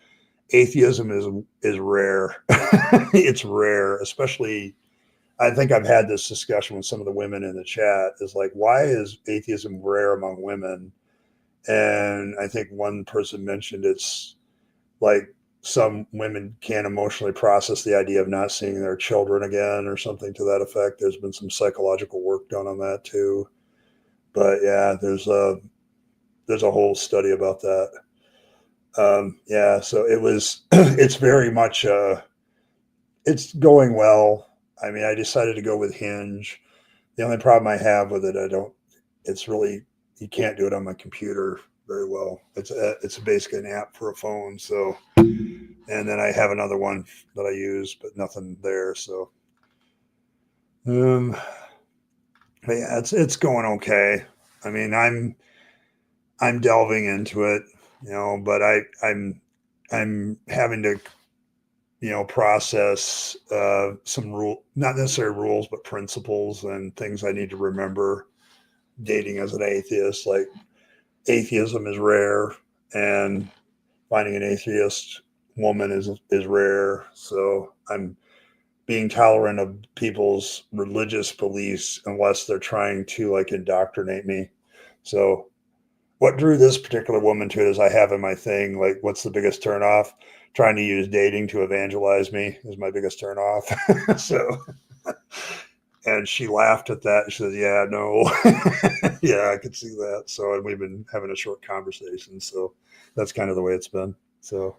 atheism is rare. It's rare, especially. I think I've had this discussion with some of the women in the chat. Is like, why is atheism rare among women? And I think one person mentioned it's like some women can't emotionally process the idea of not seeing their children again or something to that effect. There's been some psychological work done on that too. But yeah, there's a whole study about that. Yeah, so it was. It's very much. It's going well. I mean, I decided to go with Hinge. The only problem I have with it, I don't. It's really you can't do it on my computer very well. It's basically an app for a phone. So, and then I have another one that I use, but nothing there. So, um, but yeah, it's going okay. I mean, I'm delving into it, but I'm having to process some not necessarily rules, but principles and things I need to remember dating as an atheist. Like atheism is rare, and finding an atheist woman is rare. So I'm being tolerant of people's religious beliefs unless they're trying to like indoctrinate me. So what drew this particular woman to it is I have in my thing, like, what's the biggest turnoff? Trying to use dating to evangelize me is my biggest turnoff. So, and she laughed at that. She says, "Yeah, no, yeah, I could see that." So, and we've been having a short conversation. So, that's kind of the way it's been. So,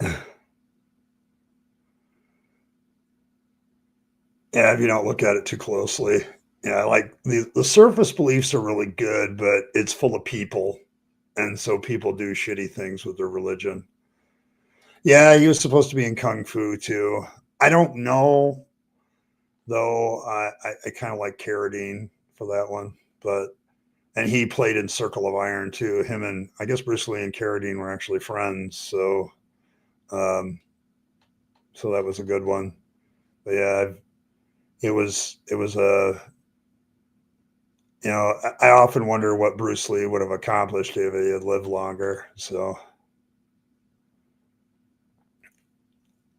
yeah, if you don't look at it too closely, yeah, like the surface beliefs are really good, but it's full of people, and so people do shitty things with their religion. Yeah, he was supposed to be in Kung Fu too. I don't know though. I kind of like Carradine for that one, but and he played in Circle of Iron too. Him and I guess Bruce Lee and Carradine were actually friends, um, so that was a good one. But yeah, it was a I often wonder what Bruce Lee would have accomplished if he had lived longer. So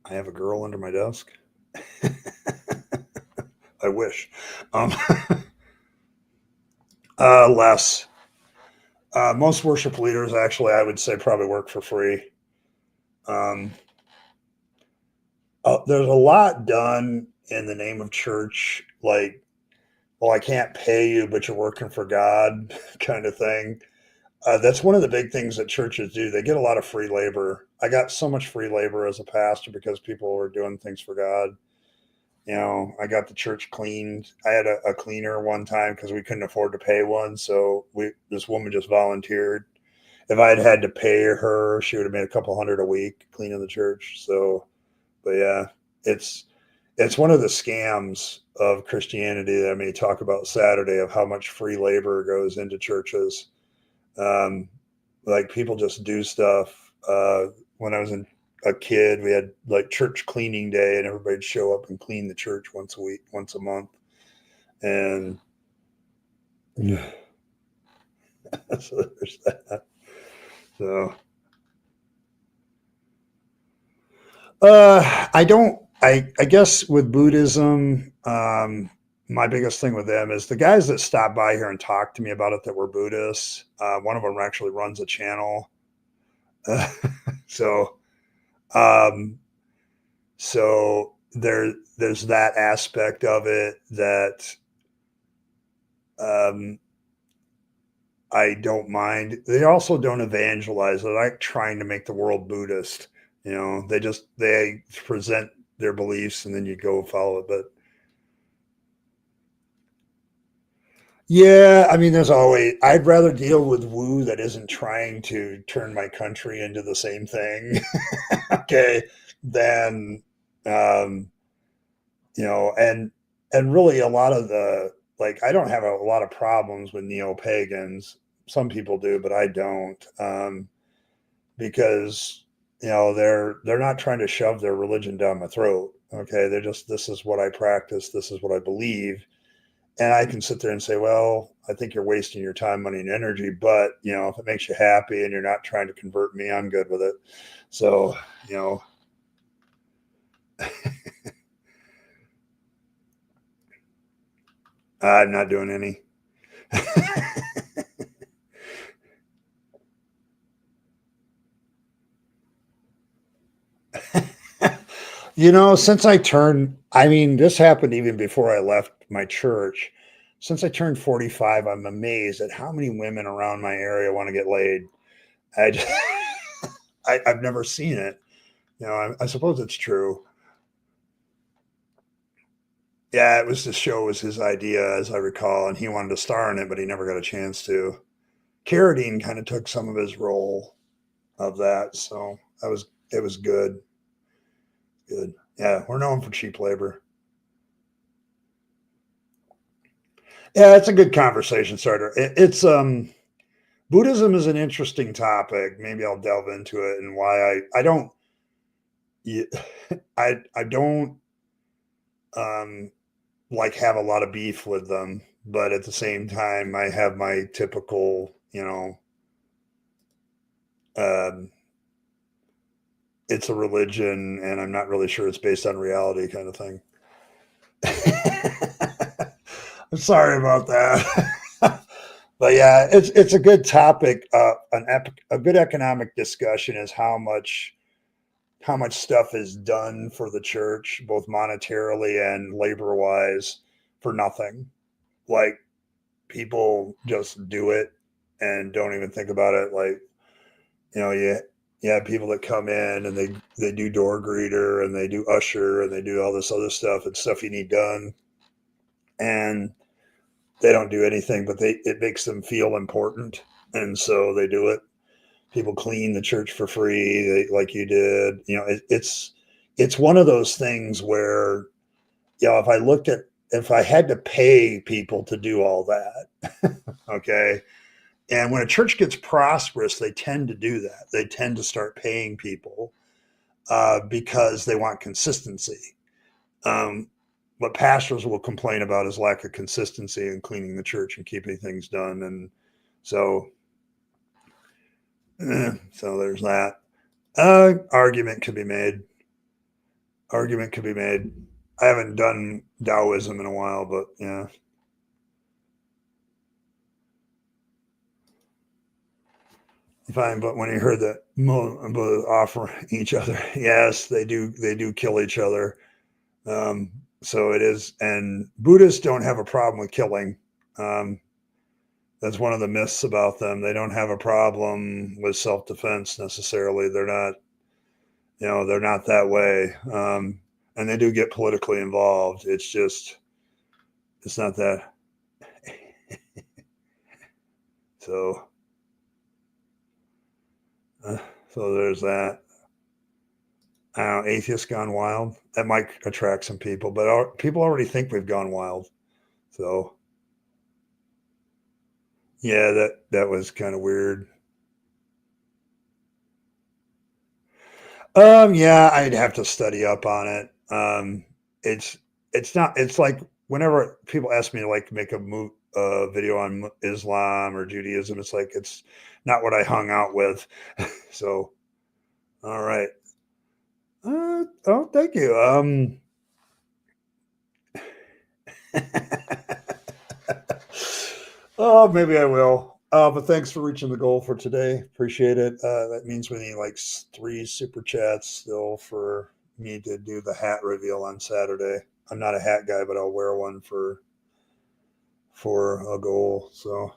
I have a girl under my desk. I wish. Um, less. Most worship leaders, actually, I would say probably work for free. Um, there's a lot done in the name of church, like, well, I can't pay you, but you're working for God kind of thing. That's one of the big things that churches do. They get a lot of free labor. I got so much free labor as a pastor because people were doing things for God. I got the church cleaned. I had a cleaner one time because we couldn't afford to pay one. So this woman just volunteered. If I had to pay her, she would have made a couple hundred a week cleaning the church. So, but yeah, it's it's one of the scams of Christianity that I may talk about Saturday, of how much free labor goes into churches. Um, like, people just do stuff. When I was a kid, we had like church cleaning day, and everybody'd show up and clean the church once a week, once a month, and so there's that. So, I don't. I guess with Buddhism, my biggest thing with them is the guys that stop by here and talk to me about it that were Buddhists. One of them actually runs a channel. So, um, there's that aspect of it that, um, I don't mind. They also don't evangelize. They're like trying to make the world Buddhist. They present their beliefs and then you go follow it. But yeah, I mean, there's always, I'd rather deal with Wu that isn't trying to turn my country into the same thing, okay, than, um, and really a lot of like, I don't have a lot of problems with neo pagans. Some people do, but I don't, because they're not trying to shove their religion down my throat. Okay, they're just, this is what I practice, this is what I believe, and I can sit there and say, well, I think you're wasting your time, money, and energy. But if it makes you happy and you're not trying to convert me, I'm good with it. So, you know, I'm not doing any. Since I mean, this happened even before I left my church. Since I turned 45, I'm amazed at how many women around my area want to get laid. I just, I've never seen it. I suppose it's true. Yeah, it was, the show was his idea, as I recall, and he wanted to star in it, but he never got a chance to. Carradine kind of took some of his role of that, so it was good. Good. Yeah, we're known for cheap labor. Yeah, it's a good conversation starter. It's Buddhism is an interesting topic. Maybe I'll delve into it and why I don't y- I don't um like have a lot of beef with them, but at the same time I have my typical, um it's a religion and I'm not really sure it's based on reality kind of thing. I'm sorry about that. But yeah, it's a good topic. A good economic discussion is how much stuff is done for the church, both monetarily and labor wise, for nothing. Like, people just do it and don't even think about it. Like, you have people that come in and they do door greeter and they do usher and they do all this other stuff and stuff you need done, and they don't do anything, but it makes them feel important, and so they do it. People clean the church for free, like you did. It's one of those things where, if I had to pay people to do all that, okay. And when a church gets prosperous, they tend to do that. They tend to start paying people, because they want consistency. Um, what pastors will complain about is lack of consistency in cleaning the church and keeping things done. And so, so there's that. Argument could be made. Argument could be made. I haven't done Taoism in a while, but yeah. Fine, but when you heard that offer each other, yes, they do kill each other. So it is, and Buddhists don't have a problem with killing. Um, that's one of the myths about them. They don't have a problem with self-defense necessarily. They're not, they're not that way. And they do get politically involved. It's just, it's not that. So, uh, so there's that. I don't know, atheists gone wild. That might attract some people, but people already think we've gone wild. So, yeah, that was kind of weird. Yeah, I'd have to study up on it. It's it's not. It's like whenever people ask me to like make a video on Islam or Judaism, it's like it's not what I hung out with. So, all right. Oh, thank you. Oh, maybe I will. But thanks for reaching the goal for today. Appreciate it. That means we need like 3 super chats still for me to do the hat reveal on Saturday. I'm not a hat guy, but I'll wear one for a goal. So,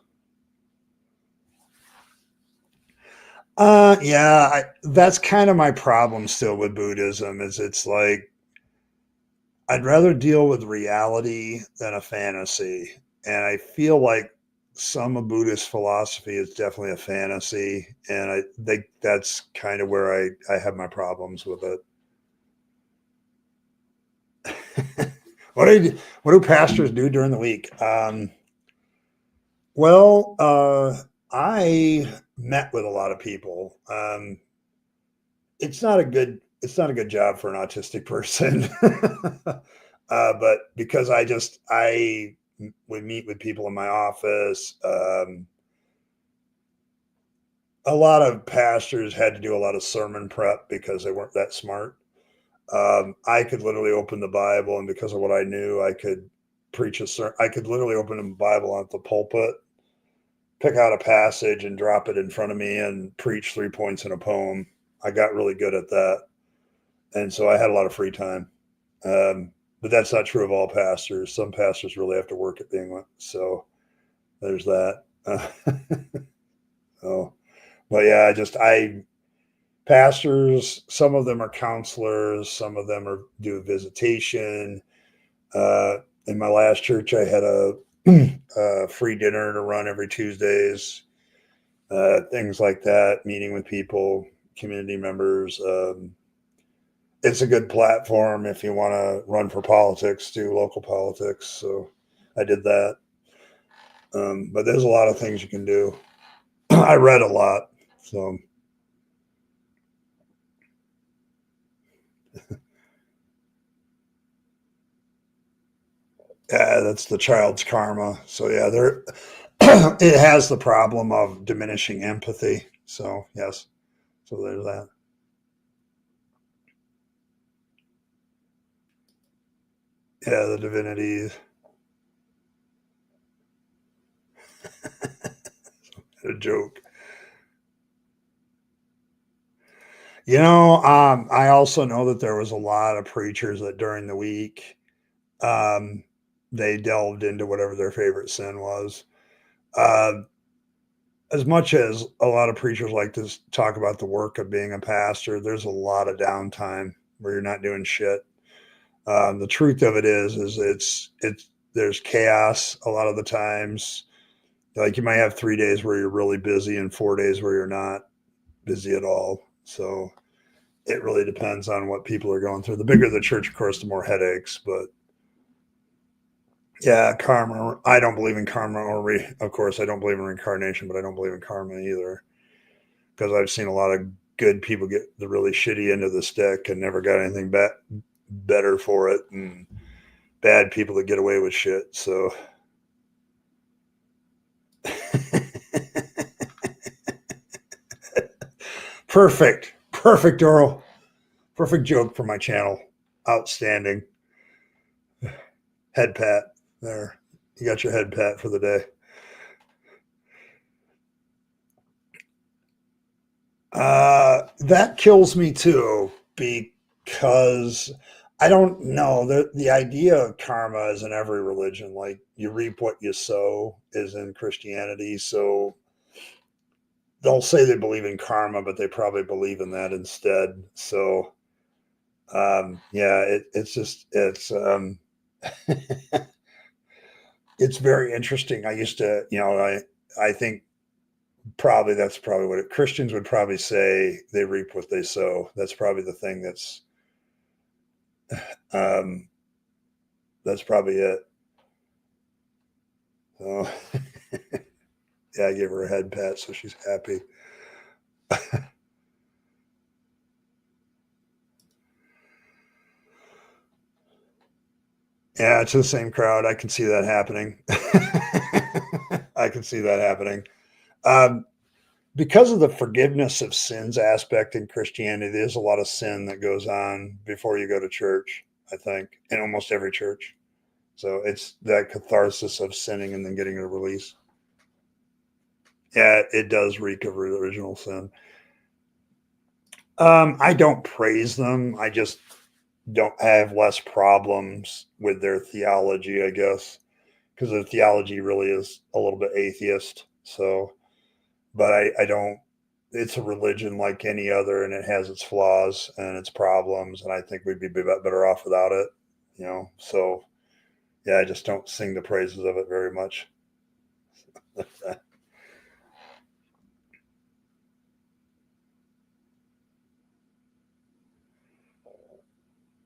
yeah, that's kind of my problem still with Buddhism. Is it's like I'd rather deal with reality than a fantasy. And I feel like some of Buddhist philosophy is definitely a fantasy. And I think that's kind of where I have my problems with it. What do pastors do during the week? Well, I met with a lot of people. It's not a good job for an autistic person. But because I would meet with people in my office. A lot of pastors had to do a lot of sermon prep because they weren't that smart. I could literally open the Bible, and because of what I knew, I could preach a sermon. I could literally open the Bible at the pulpit, pick out a passage, and drop it in front of me, and preach 3 points in a poem. I got really good at that, and so I had a lot of free time. But that's not true of all pastors. Some pastors really have to work at being one. So there's that. So, but yeah, pastors. Some of them are counselors. Some of them do visitation. Uh, in my last church, I had a free dinner to run every Tuesdays. Things like that. Meeting with people, community members. It's a good platform if you want to run for politics, do local politics. So I did that. But there's a lot of things you can do. I read a lot. So yeah, that's the child's karma. So yeah, it has the problem of diminishing empathy. So yes, so there's that. Yeah, the divinity. A joke. I also know that there was a lot of preachers that during the week, um, they delved into whatever their favorite sin was. Uh, as much as a lot of preachers like to talk about the work of being a pastor, there's a lot of downtime where you're not doing shit. The truth of it is there's chaos a lot of the times. Like you might have 3 days where you're really busy and 4 days where you're not busy at all. So it really depends on what people are going through. The bigger the church, of course, the more headaches. But yeah, karma. I don't believe in karma, of course, I don't believe in reincarnation, but I don't believe in karma either because I've seen a lot of good people get the really shitty end of the stick and never got anything better for it, and bad people that get away with shit. So. Perfect, Earl. Perfect joke for my channel. Outstanding. Head pat. There. You got your head pat for the day. That kills me too, because I don't know. The idea of karma is in every religion. Like, you reap what you sow is in Christianity. So they'll say they believe in karma, but they probably believe in that instead. So yeah, it's very interesting. I used to, I think that's probably what Christians would probably say, they reap what they sow. That's probably the thing um, that's probably it. So yeah, I gave her a head pat, so she's happy. Yeah, it's the same crowd. I can see that happening. I can see that happening. Um, because of the forgiveness of sins aspect in Christianity, there's a lot of sin that goes on before you go to church, I think, in almost every church. So it's that catharsis of sinning and then getting a release. Yeah, it does reek of original sin. I don't praise them. I just don't have less problems with their theology, I guess, because their theology really is a little bit atheist. So, but I don't. It's a religion like any other, and it has its flaws and its problems, and I think we'd be better off without it. So yeah, I just don't sing the praises of it very much.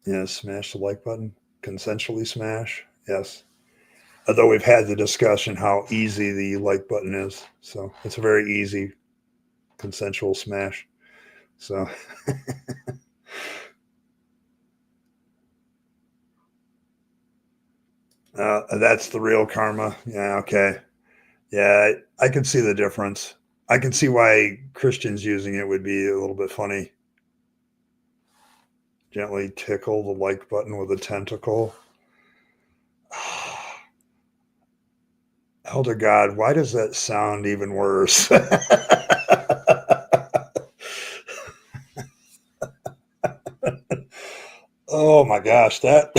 Yeah, smash the like button. Consensually smash. Yes. Although we've had the discussion how easy the like button is. So it's a very easy consensual smash. So that's the real karma. Yeah, okay. Yeah, I can see the difference. I can see why Christians using it would be a little bit funny. Gently tickle the like button with a tentacle. Elder God, why does that sound even worse? Oh my gosh, that.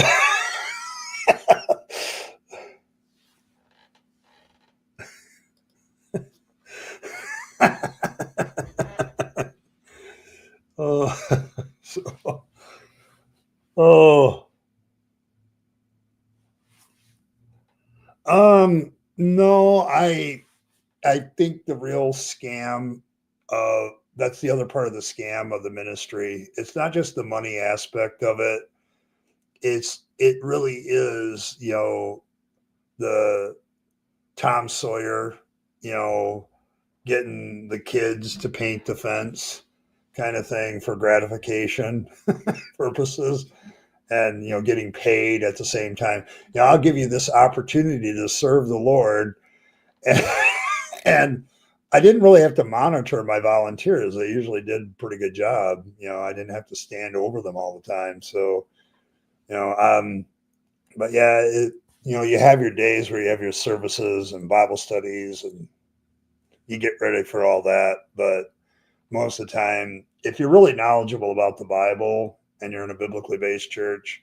Oh, so, oh, no, I think the real scam, that's the other part of the scam of the ministry. It's not just the money aspect of it. It really is, the Tom Sawyer, you know, getting the kids to paint the fence kind of thing for gratification purposes, and getting paid at the same time. I'll give you this opportunity to serve the Lord. and, and I didn't really have to monitor my volunteers. They usually did a pretty good job. I didn't have to stand over them all the time. So, you know, um, but yeah, you have your days where you have your services and Bible studies, and you get ready for all that. But most of the time, if you're really knowledgeable about the Bible and you're in a biblically based church,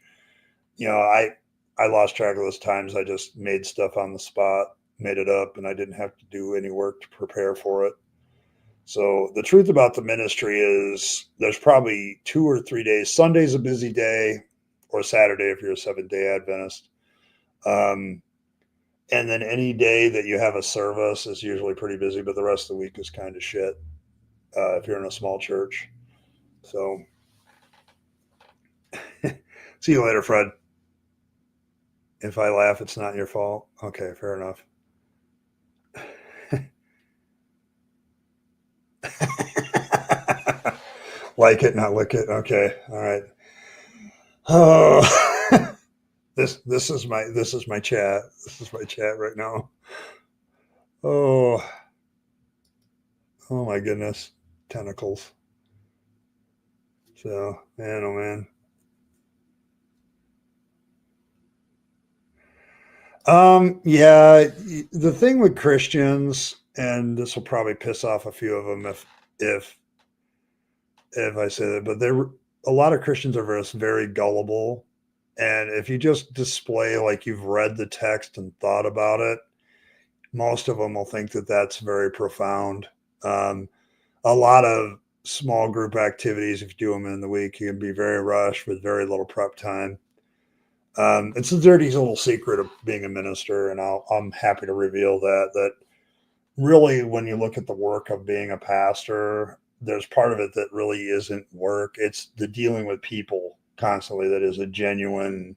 I lost track of those times I just made stuff on the spot, made it up, and I didn't have to do any work to prepare for it. So the truth about the ministry is there's probably 2 or 3 days. Sunday's a busy day, or Saturday if you're a Seventh-day Adventist. Um, and then any day that you have a service is usually pretty busy, but the rest of the week is kind of shit if you're in a small church. So see you later, Fred. If I laugh, it's not your fault. Okay, fair enough. Like it, not lick it. Okay, all right. Oh, this is my chat. This is my chat right now. Oh, oh my goodness, tentacles. So man, oh man. Yeah, the thing with Christians, and this will probably piss off a few of them if if I say that, but there a lot of Christians are just very gullible, and if you just display like you've read the text and thought about it, most of them will think that that's very profound. Um, a lot of small group activities, if you do them in the week, you can be very rushed with very little prep time. It's a dirty little secret of being a minister, and I'm happy to reveal that really, when you look at the work of being a pastor, there's part of it that really isn't work. It's the dealing with people constantly that is a genuine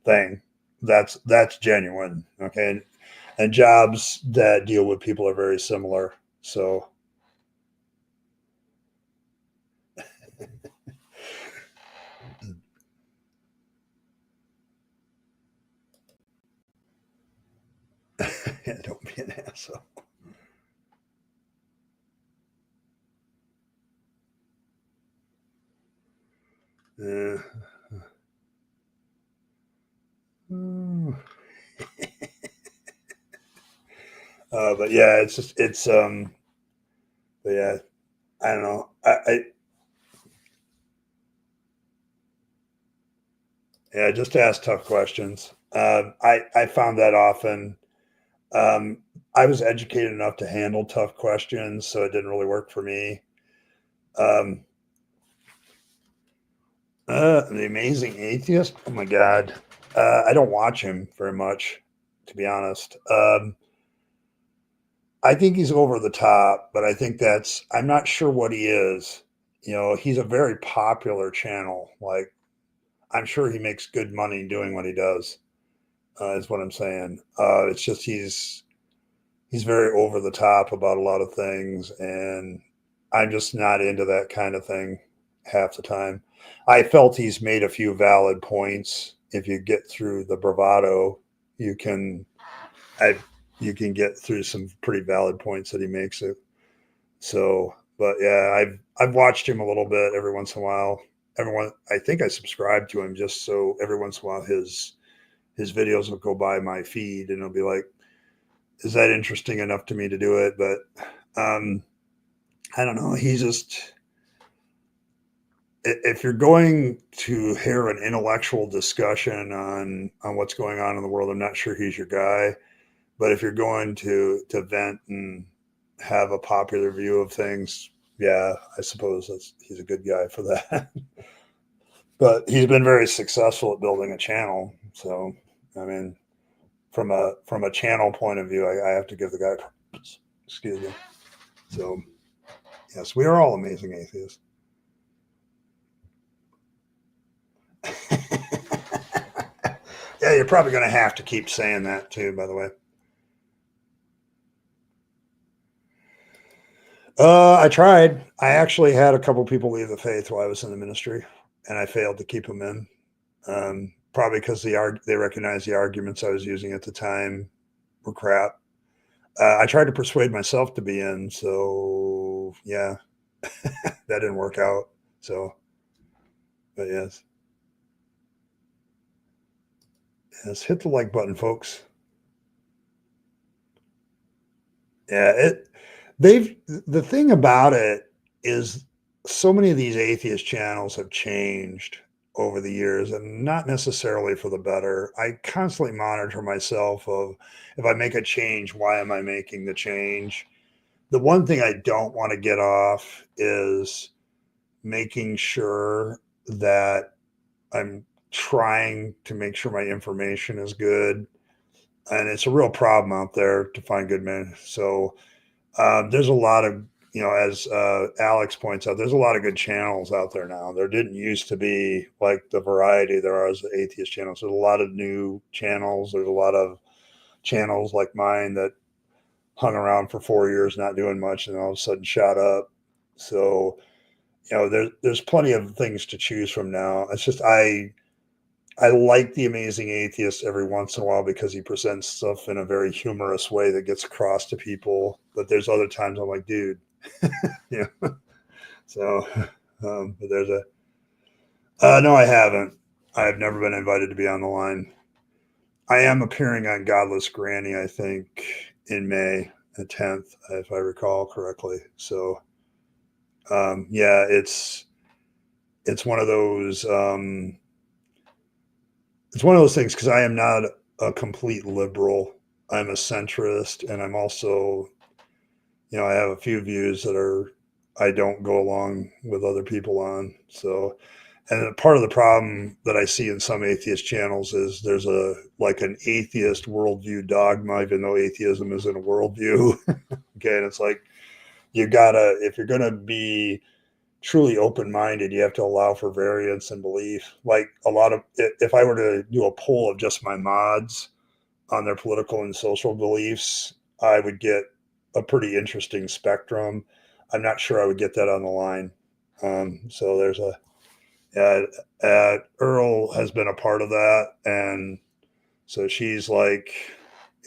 thing. That's genuine. Okay. And jobs that deal with people are very similar. So yeah, don't be an asshole. Yeah. But yeah, it's just but yeah, I don't know. Yeah, just ask tough questions. I found that often. Um, I was educated enough to handle tough questions, so it didn't really work for me. Um, the Amazing Atheist. Oh my god, I don't watch him very much, to be honest. I think he's over the top, but I think that's. I'm not sure what he is. You know, he's a very popular channel. Like, I'm sure he makes good money doing what he does. Is what I'm saying. It's just he's very over the top about a lot of things, and I'm just not into that kind of thing half the time. I felt he's made a few valid points. If you get through the bravado, you can I you can get through some pretty valid points that he makes it. So, but yeah, I've watched him a little bit every once in a while. Everyone, I think I subscribe to him just so every once in a while his videos will go by my feed and it'll be like, is that interesting enough to me to do it? But I don't know. He's just if you're going to hear an intellectual discussion on what's going on in the world, I'm not sure he's your guy. But if you're going to vent and have a popular view of things, yeah, I suppose he's a good guy for that. But he's been very successful at building a channel. So I mean, from a channel point of view, I have to give the guy props. Excuse me. So yes, we are all amazing atheists. Yeah, you're probably going to have to keep saying that too, by the way. I tried. I actually had a couple people leave the faith while I was in the ministry, and I failed to keep them in. Probably because they recognized the arguments I was using at the time were crap. I tried to persuade myself to be in, so yeah, that didn't work out. So, but yes, hit the like button, folks. Yeah, the thing about it is so many of these atheist channels have changed over the years and not necessarily for the better. I constantly monitor myself of if I make a change, why am I making the change? The one thing I don't want to get off is making sure that I'm trying to make sure my information is good. And it's a real problem out there to find good men. So there's a lot of, as Alex points out, there's a lot of good channels out there now. There didn't used to be like the variety there are as the atheist channels. There's a lot of new channels. There's a lot of channels like mine that hung around for 4 years not doing much and all of a sudden shot up. So, there's plenty of things to choose from now. It's just I like the Amazing Atheist every once in a while because he presents stuff in a very humorous way that gets across to people. But there's other times I'm like, dude, yeah. So, but there's no, I haven't. I've never been invited to be on the line. I am appearing on Godless Granny, I think, in May the 10th, if I recall correctly. So, yeah, it's one of those it's one of those things because I am not a complete liberal. I'm a centrist, and I'm also, I have a few views that are I don't go along with other people on. So, and part of the problem that I see in some atheist channels is there's an atheist worldview dogma, even though atheism isn't a worldview. Okay, and it's like if you're gonna be truly open-minded, you have to allow for variance and belief. Like if I were to do a poll of just my mods on their political and social beliefs, I would get a pretty interesting spectrum. I'm not sure I would get that on the line. So there's Earl has been a part of that, and so she's like,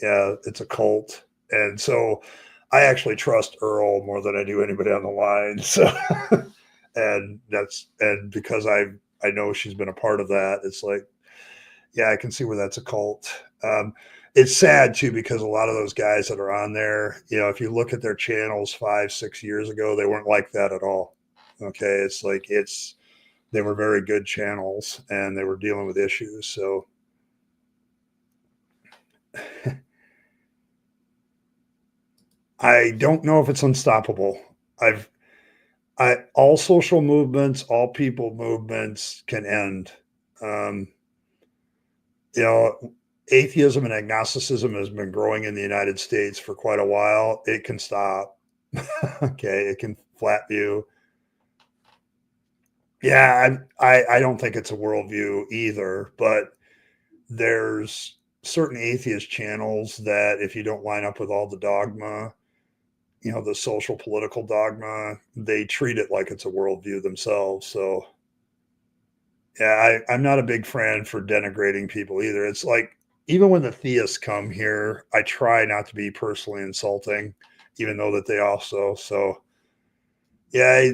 yeah, it's a cult, and so I actually trust Earl more than I do anybody on the line. So, and because I know she's been a part of that, it's like, yeah, I can see where that's a cult. It's sad too because a lot of those guys that are on there, if you look at their channels 5-6 years ago, they weren't like that at all. Okay, it's like they were very good channels and they were dealing with issues. So I don't know if it's unstoppable. All social movements, all people movements can end. Um, you know, Atheism and agnosticism has been growing in the United States for quite a while. It can stop. Okay, it can flat view. Yeah, I don't think it's a worldview either, but there's certain atheist channels that if you don't line up with all the dogma, the social political dogma, they treat it like it's a worldview themselves. So yeah, I'm not a big fan for denigrating people either. It's like even when the theists come here, I try not to be personally insulting, even though that they also so yeah,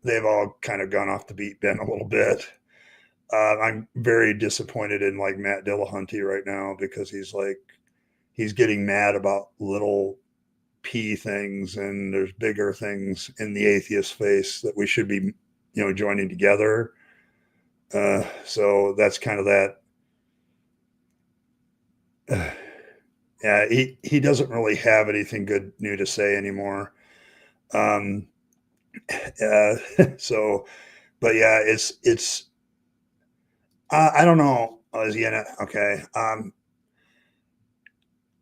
they've all kind of gone off the beat bent a little bit. I'm very disappointed in like Matt Dillahunty right now because he's getting mad about little p things, and there's bigger things in the atheist space that we should be joining together. So that's kind of that. Yeah, he doesn't really have anything good new to say anymore. Um, so, but yeah, it's I don't know. Is he in it? Okay.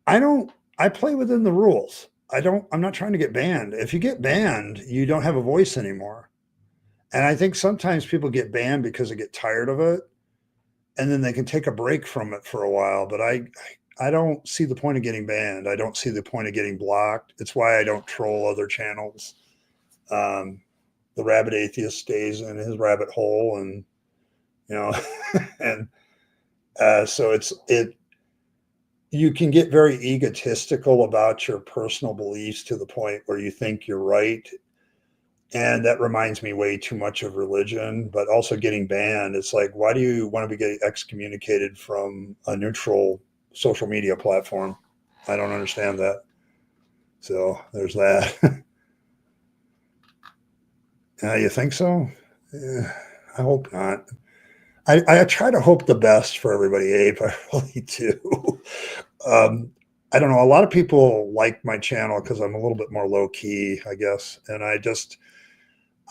I don't. I play within the rules. I'm not trying to get banned. If you get banned, you don't have a voice anymore. And I think sometimes people get banned because they get tired of it, and then they can take a break from it for a while. But I don't see the point of getting banned. I don't see the point of getting blocked. It's why I don't troll other channels. Um, the Rabyd atheist stays in his rabbit hole, and and so you can get very egotistical about your personal beliefs to the point where you think you're right. And that reminds me way too much of religion, but also getting banned. It's like, why do you want to be getting excommunicated from a neutral social media platform? I don't understand that. So there's that. You think so? Yeah, I hope not. I try to hope the best for everybody, Abe. I really do. Um, I don't know. A lot of people like my channel because I'm a little bit more low key, I guess. And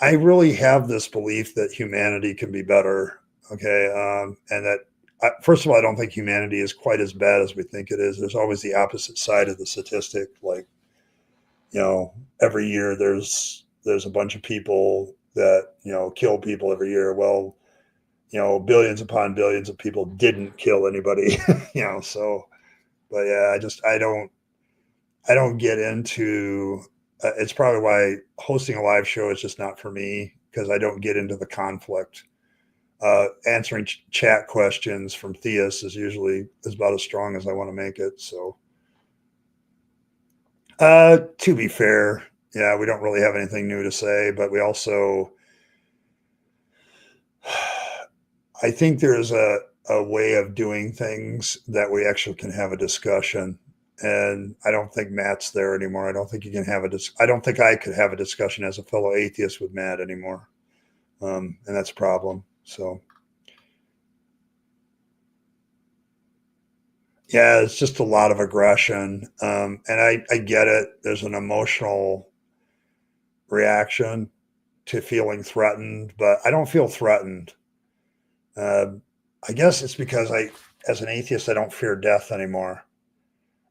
I really have this belief that humanity can be better. Okay. And that, first of all, I don't think humanity is quite as bad as we think it is. There's always the opposite side of the statistic. Like, every year there's a bunch of people that, kill people every year. Well, billions upon billions of people didn't kill anybody, so, but yeah, I don't get into, it's probably why hosting a live show is just not for me because I don't get into the conflict. Answering chat questions from theists is about as strong as I want to make it. So, to be fair, yeah, we don't really have anything new to say, but we also, I think a way of doing things that we actually can have a discussion. And I don't think Matt's there anymore. I don't think you can have I don't think I could have a discussion as a fellow atheist with Matt anymore. And that's a problem. So, yeah, it's just a lot of aggression. And I get it. There's an emotional reaction to feeling threatened, but I don't feel threatened. Uh, I guess it's because as an atheist, I don't fear death anymore.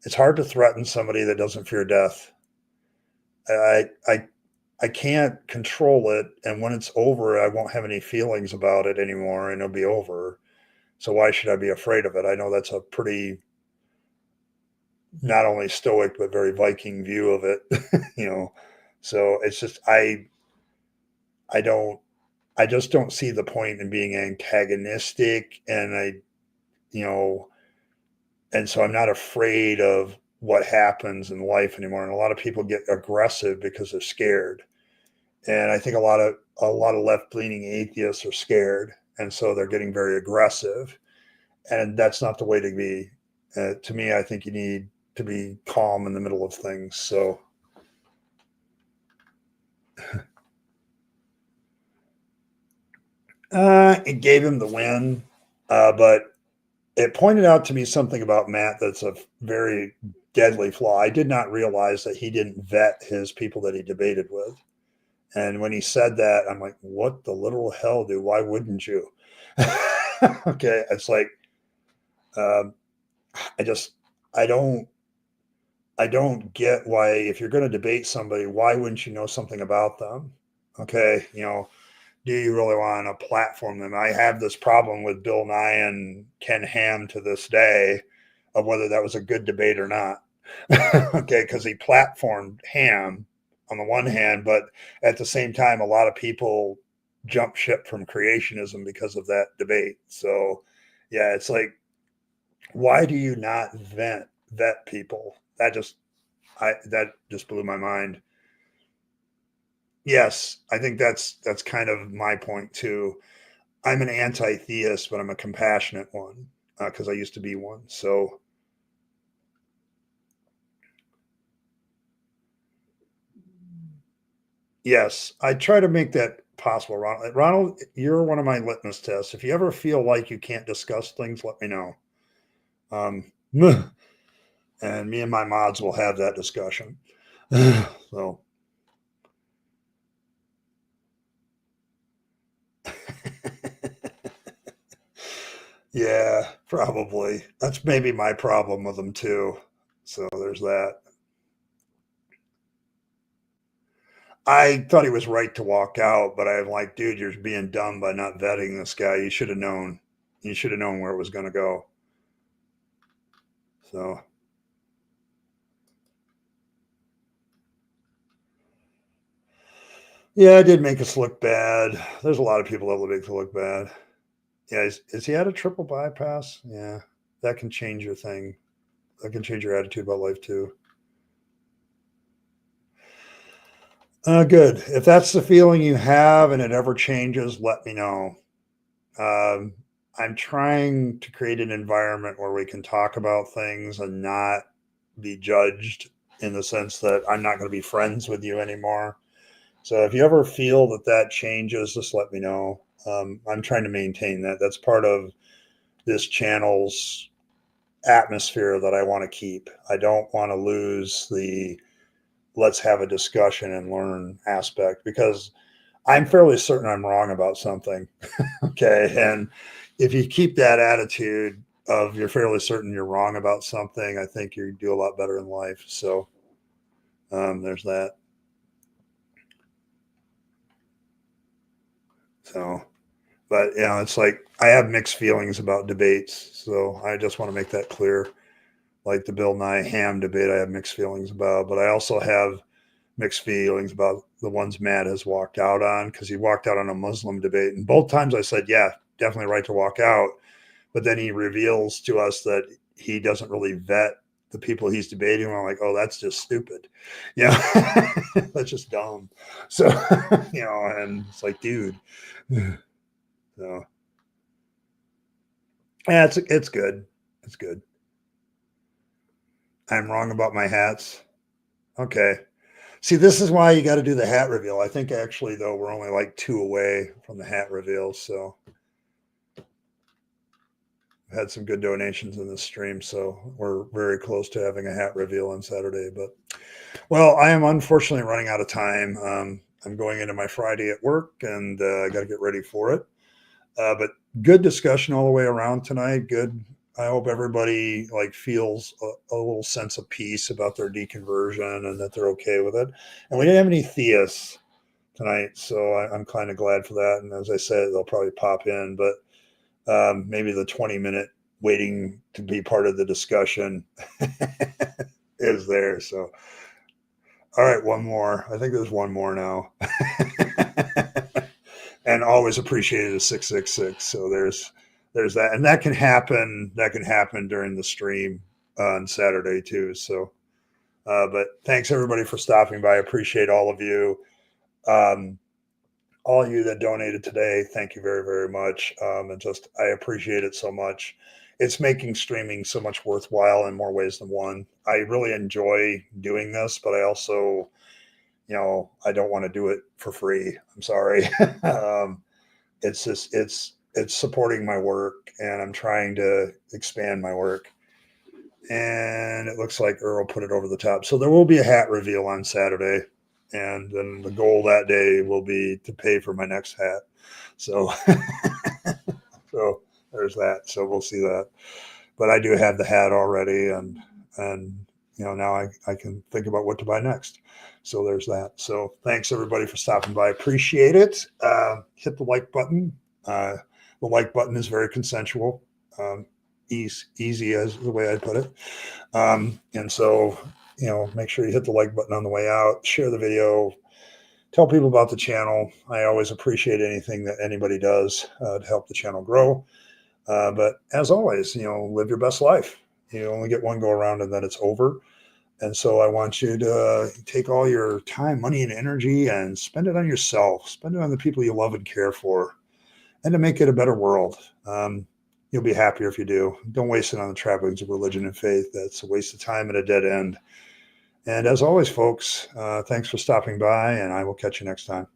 It's hard to threaten somebody that doesn't fear death. I, I, I can't control it. And when it's over, I won't have any feelings about it anymore and it'll be over. So why should I be afraid of it? I know that's a pretty, not only stoic, but very Viking view of it, you know? So it's just, I don't, I just don't see the point in being antagonistic. And you know, and so I'm not afraid of what happens in life anymore. And a lot of people get aggressive because they're scared. And I think a lot of left-leaning atheists are scared, and so they're getting very aggressive. And that's not the way to be. To me, I think you need to be calm in the middle of things. So it gave him the win, but it pointed out to me something about Matt that's a very deadly flaw. I did not realize that he didn't vet his people that he debated with. And when he said that, I'm like, what the literal hell, dude? Why wouldn't you? Okay. It's like, um, I just, I don't, I don't get why, if you're going to debate somebody, why wouldn't you know something about them? Okay. Do you really want to platform them? I have this problem with Bill Nye and Ken Ham to this day of whether that was a good debate or not. Okay, because he platformed Ham on the one hand, but at the same time, a lot of people jump ship from creationism because of that debate. So, yeah, it's like, why do you not vet people? That just blew my mind. Yes, I think that's kind of my point too. I'm an anti-theist, but I'm a compassionate one because I used to be one. So yes, I try to make that possible. Ronald, you're one of my litmus tests. If you ever feel like you can't discuss things, let me know. Um, and me and my mods will have that discussion. So yeah, probably. That's maybe my problem with them too. So there's that. I thought he was right to walk out, but I'm like, dude, you're being dumb by not vetting this guy. You should have known. You should have known where it was going to go. So, yeah, it did make us look bad. There's a lot of people that make us look bad. Yeah, is he had a triple bypass? Yeah, that can change your thing. That can change your attitude about life too. Good. If that's the feeling you have and it ever changes, let me know. Um, I'm trying to create an environment where we can talk about things and not be judged in the sense that I'm not going to be friends with you anymore. So if you ever feel that that changes, just let me know. I'm trying to maintain that. That's part of this channel's atmosphere that I want to keep. I don't want to lose the let's have a discussion and learn aspect because I'm fairly certain I'm wrong about something. Okay. And if you keep that attitude of you're fairly certain you're wrong about something, I think you do a lot better in life. So there's that. So, but it's like I have mixed feelings about debates. So I just want to make that clear. Like the Bill Nye Ham debate, I have mixed feelings about, but I also have mixed feelings about the ones Matt has walked out on because he walked out on a Muslim debate. And both times I said, yeah, definitely right to walk out. But then he reveals to us that he doesn't really vet the people he's debating. I'm like, oh, that's just stupid. Yeah, that's just dumb. So, and it's like, dude. So, Yeah, it's good. It's good. I'm wrong about my hats. Okay. See, this is why you got to do the hat reveal. I think actually, though, we're only like 2 away from the hat reveal. So had some good donations in this stream. So we're very close to having a hat reveal on Saturday. But, well, I am unfortunately running out of time. I'm going into my Friday at work and I got to get ready for it. But good discussion all the way around tonight. Good. I hope everybody like feels a little sense of peace about their deconversion and that they're okay with it. And we didn't have any theists tonight, so I'm kind of glad for that. And as I said, they'll probably pop in, but maybe the 20-minute waiting to be part of the discussion is there. So, all right, one more. I think there's one more now. And always appreciated a 666. So there's that, and that can happen. That can happen during the stream on Saturday too. So, but thanks everybody for stopping by. I appreciate all of you. All of you that donated today, thank you very, very much. And just, I appreciate it so much. It's making streaming so much worthwhile in more ways than one. I really enjoy doing this, but I also, I don't want to do it for free. I'm sorry. It's just, it's supporting my work and I'm trying to expand my work. And it looks like Earl put it over the top. So there will be a hat reveal on Saturday. And then the goal that day will be to pay for my next hat. So, so there's that. So we'll see that. But I do have the hat already, and now I can think about what to buy next. So there's that. So thanks everybody for stopping by. Appreciate it. Hit the like button. The like button is very consensual. Easy as the way I put it. And so, make sure you hit the like button on the way out, share the video, tell people about the channel. I always appreciate anything that anybody does to help the channel grow. But as always, live your best life. You only get one go around and then it's over. And so I want you to take all your time, money, and energy and spend it on yourself. Spend it on the people you love and care for, and to make it a better world. You'll be happier if you do. Don't waste it on the trappings of religion and faith. That's a waste of time and a dead end. And as always, folks, thanks for stopping by, and I will catch you next time.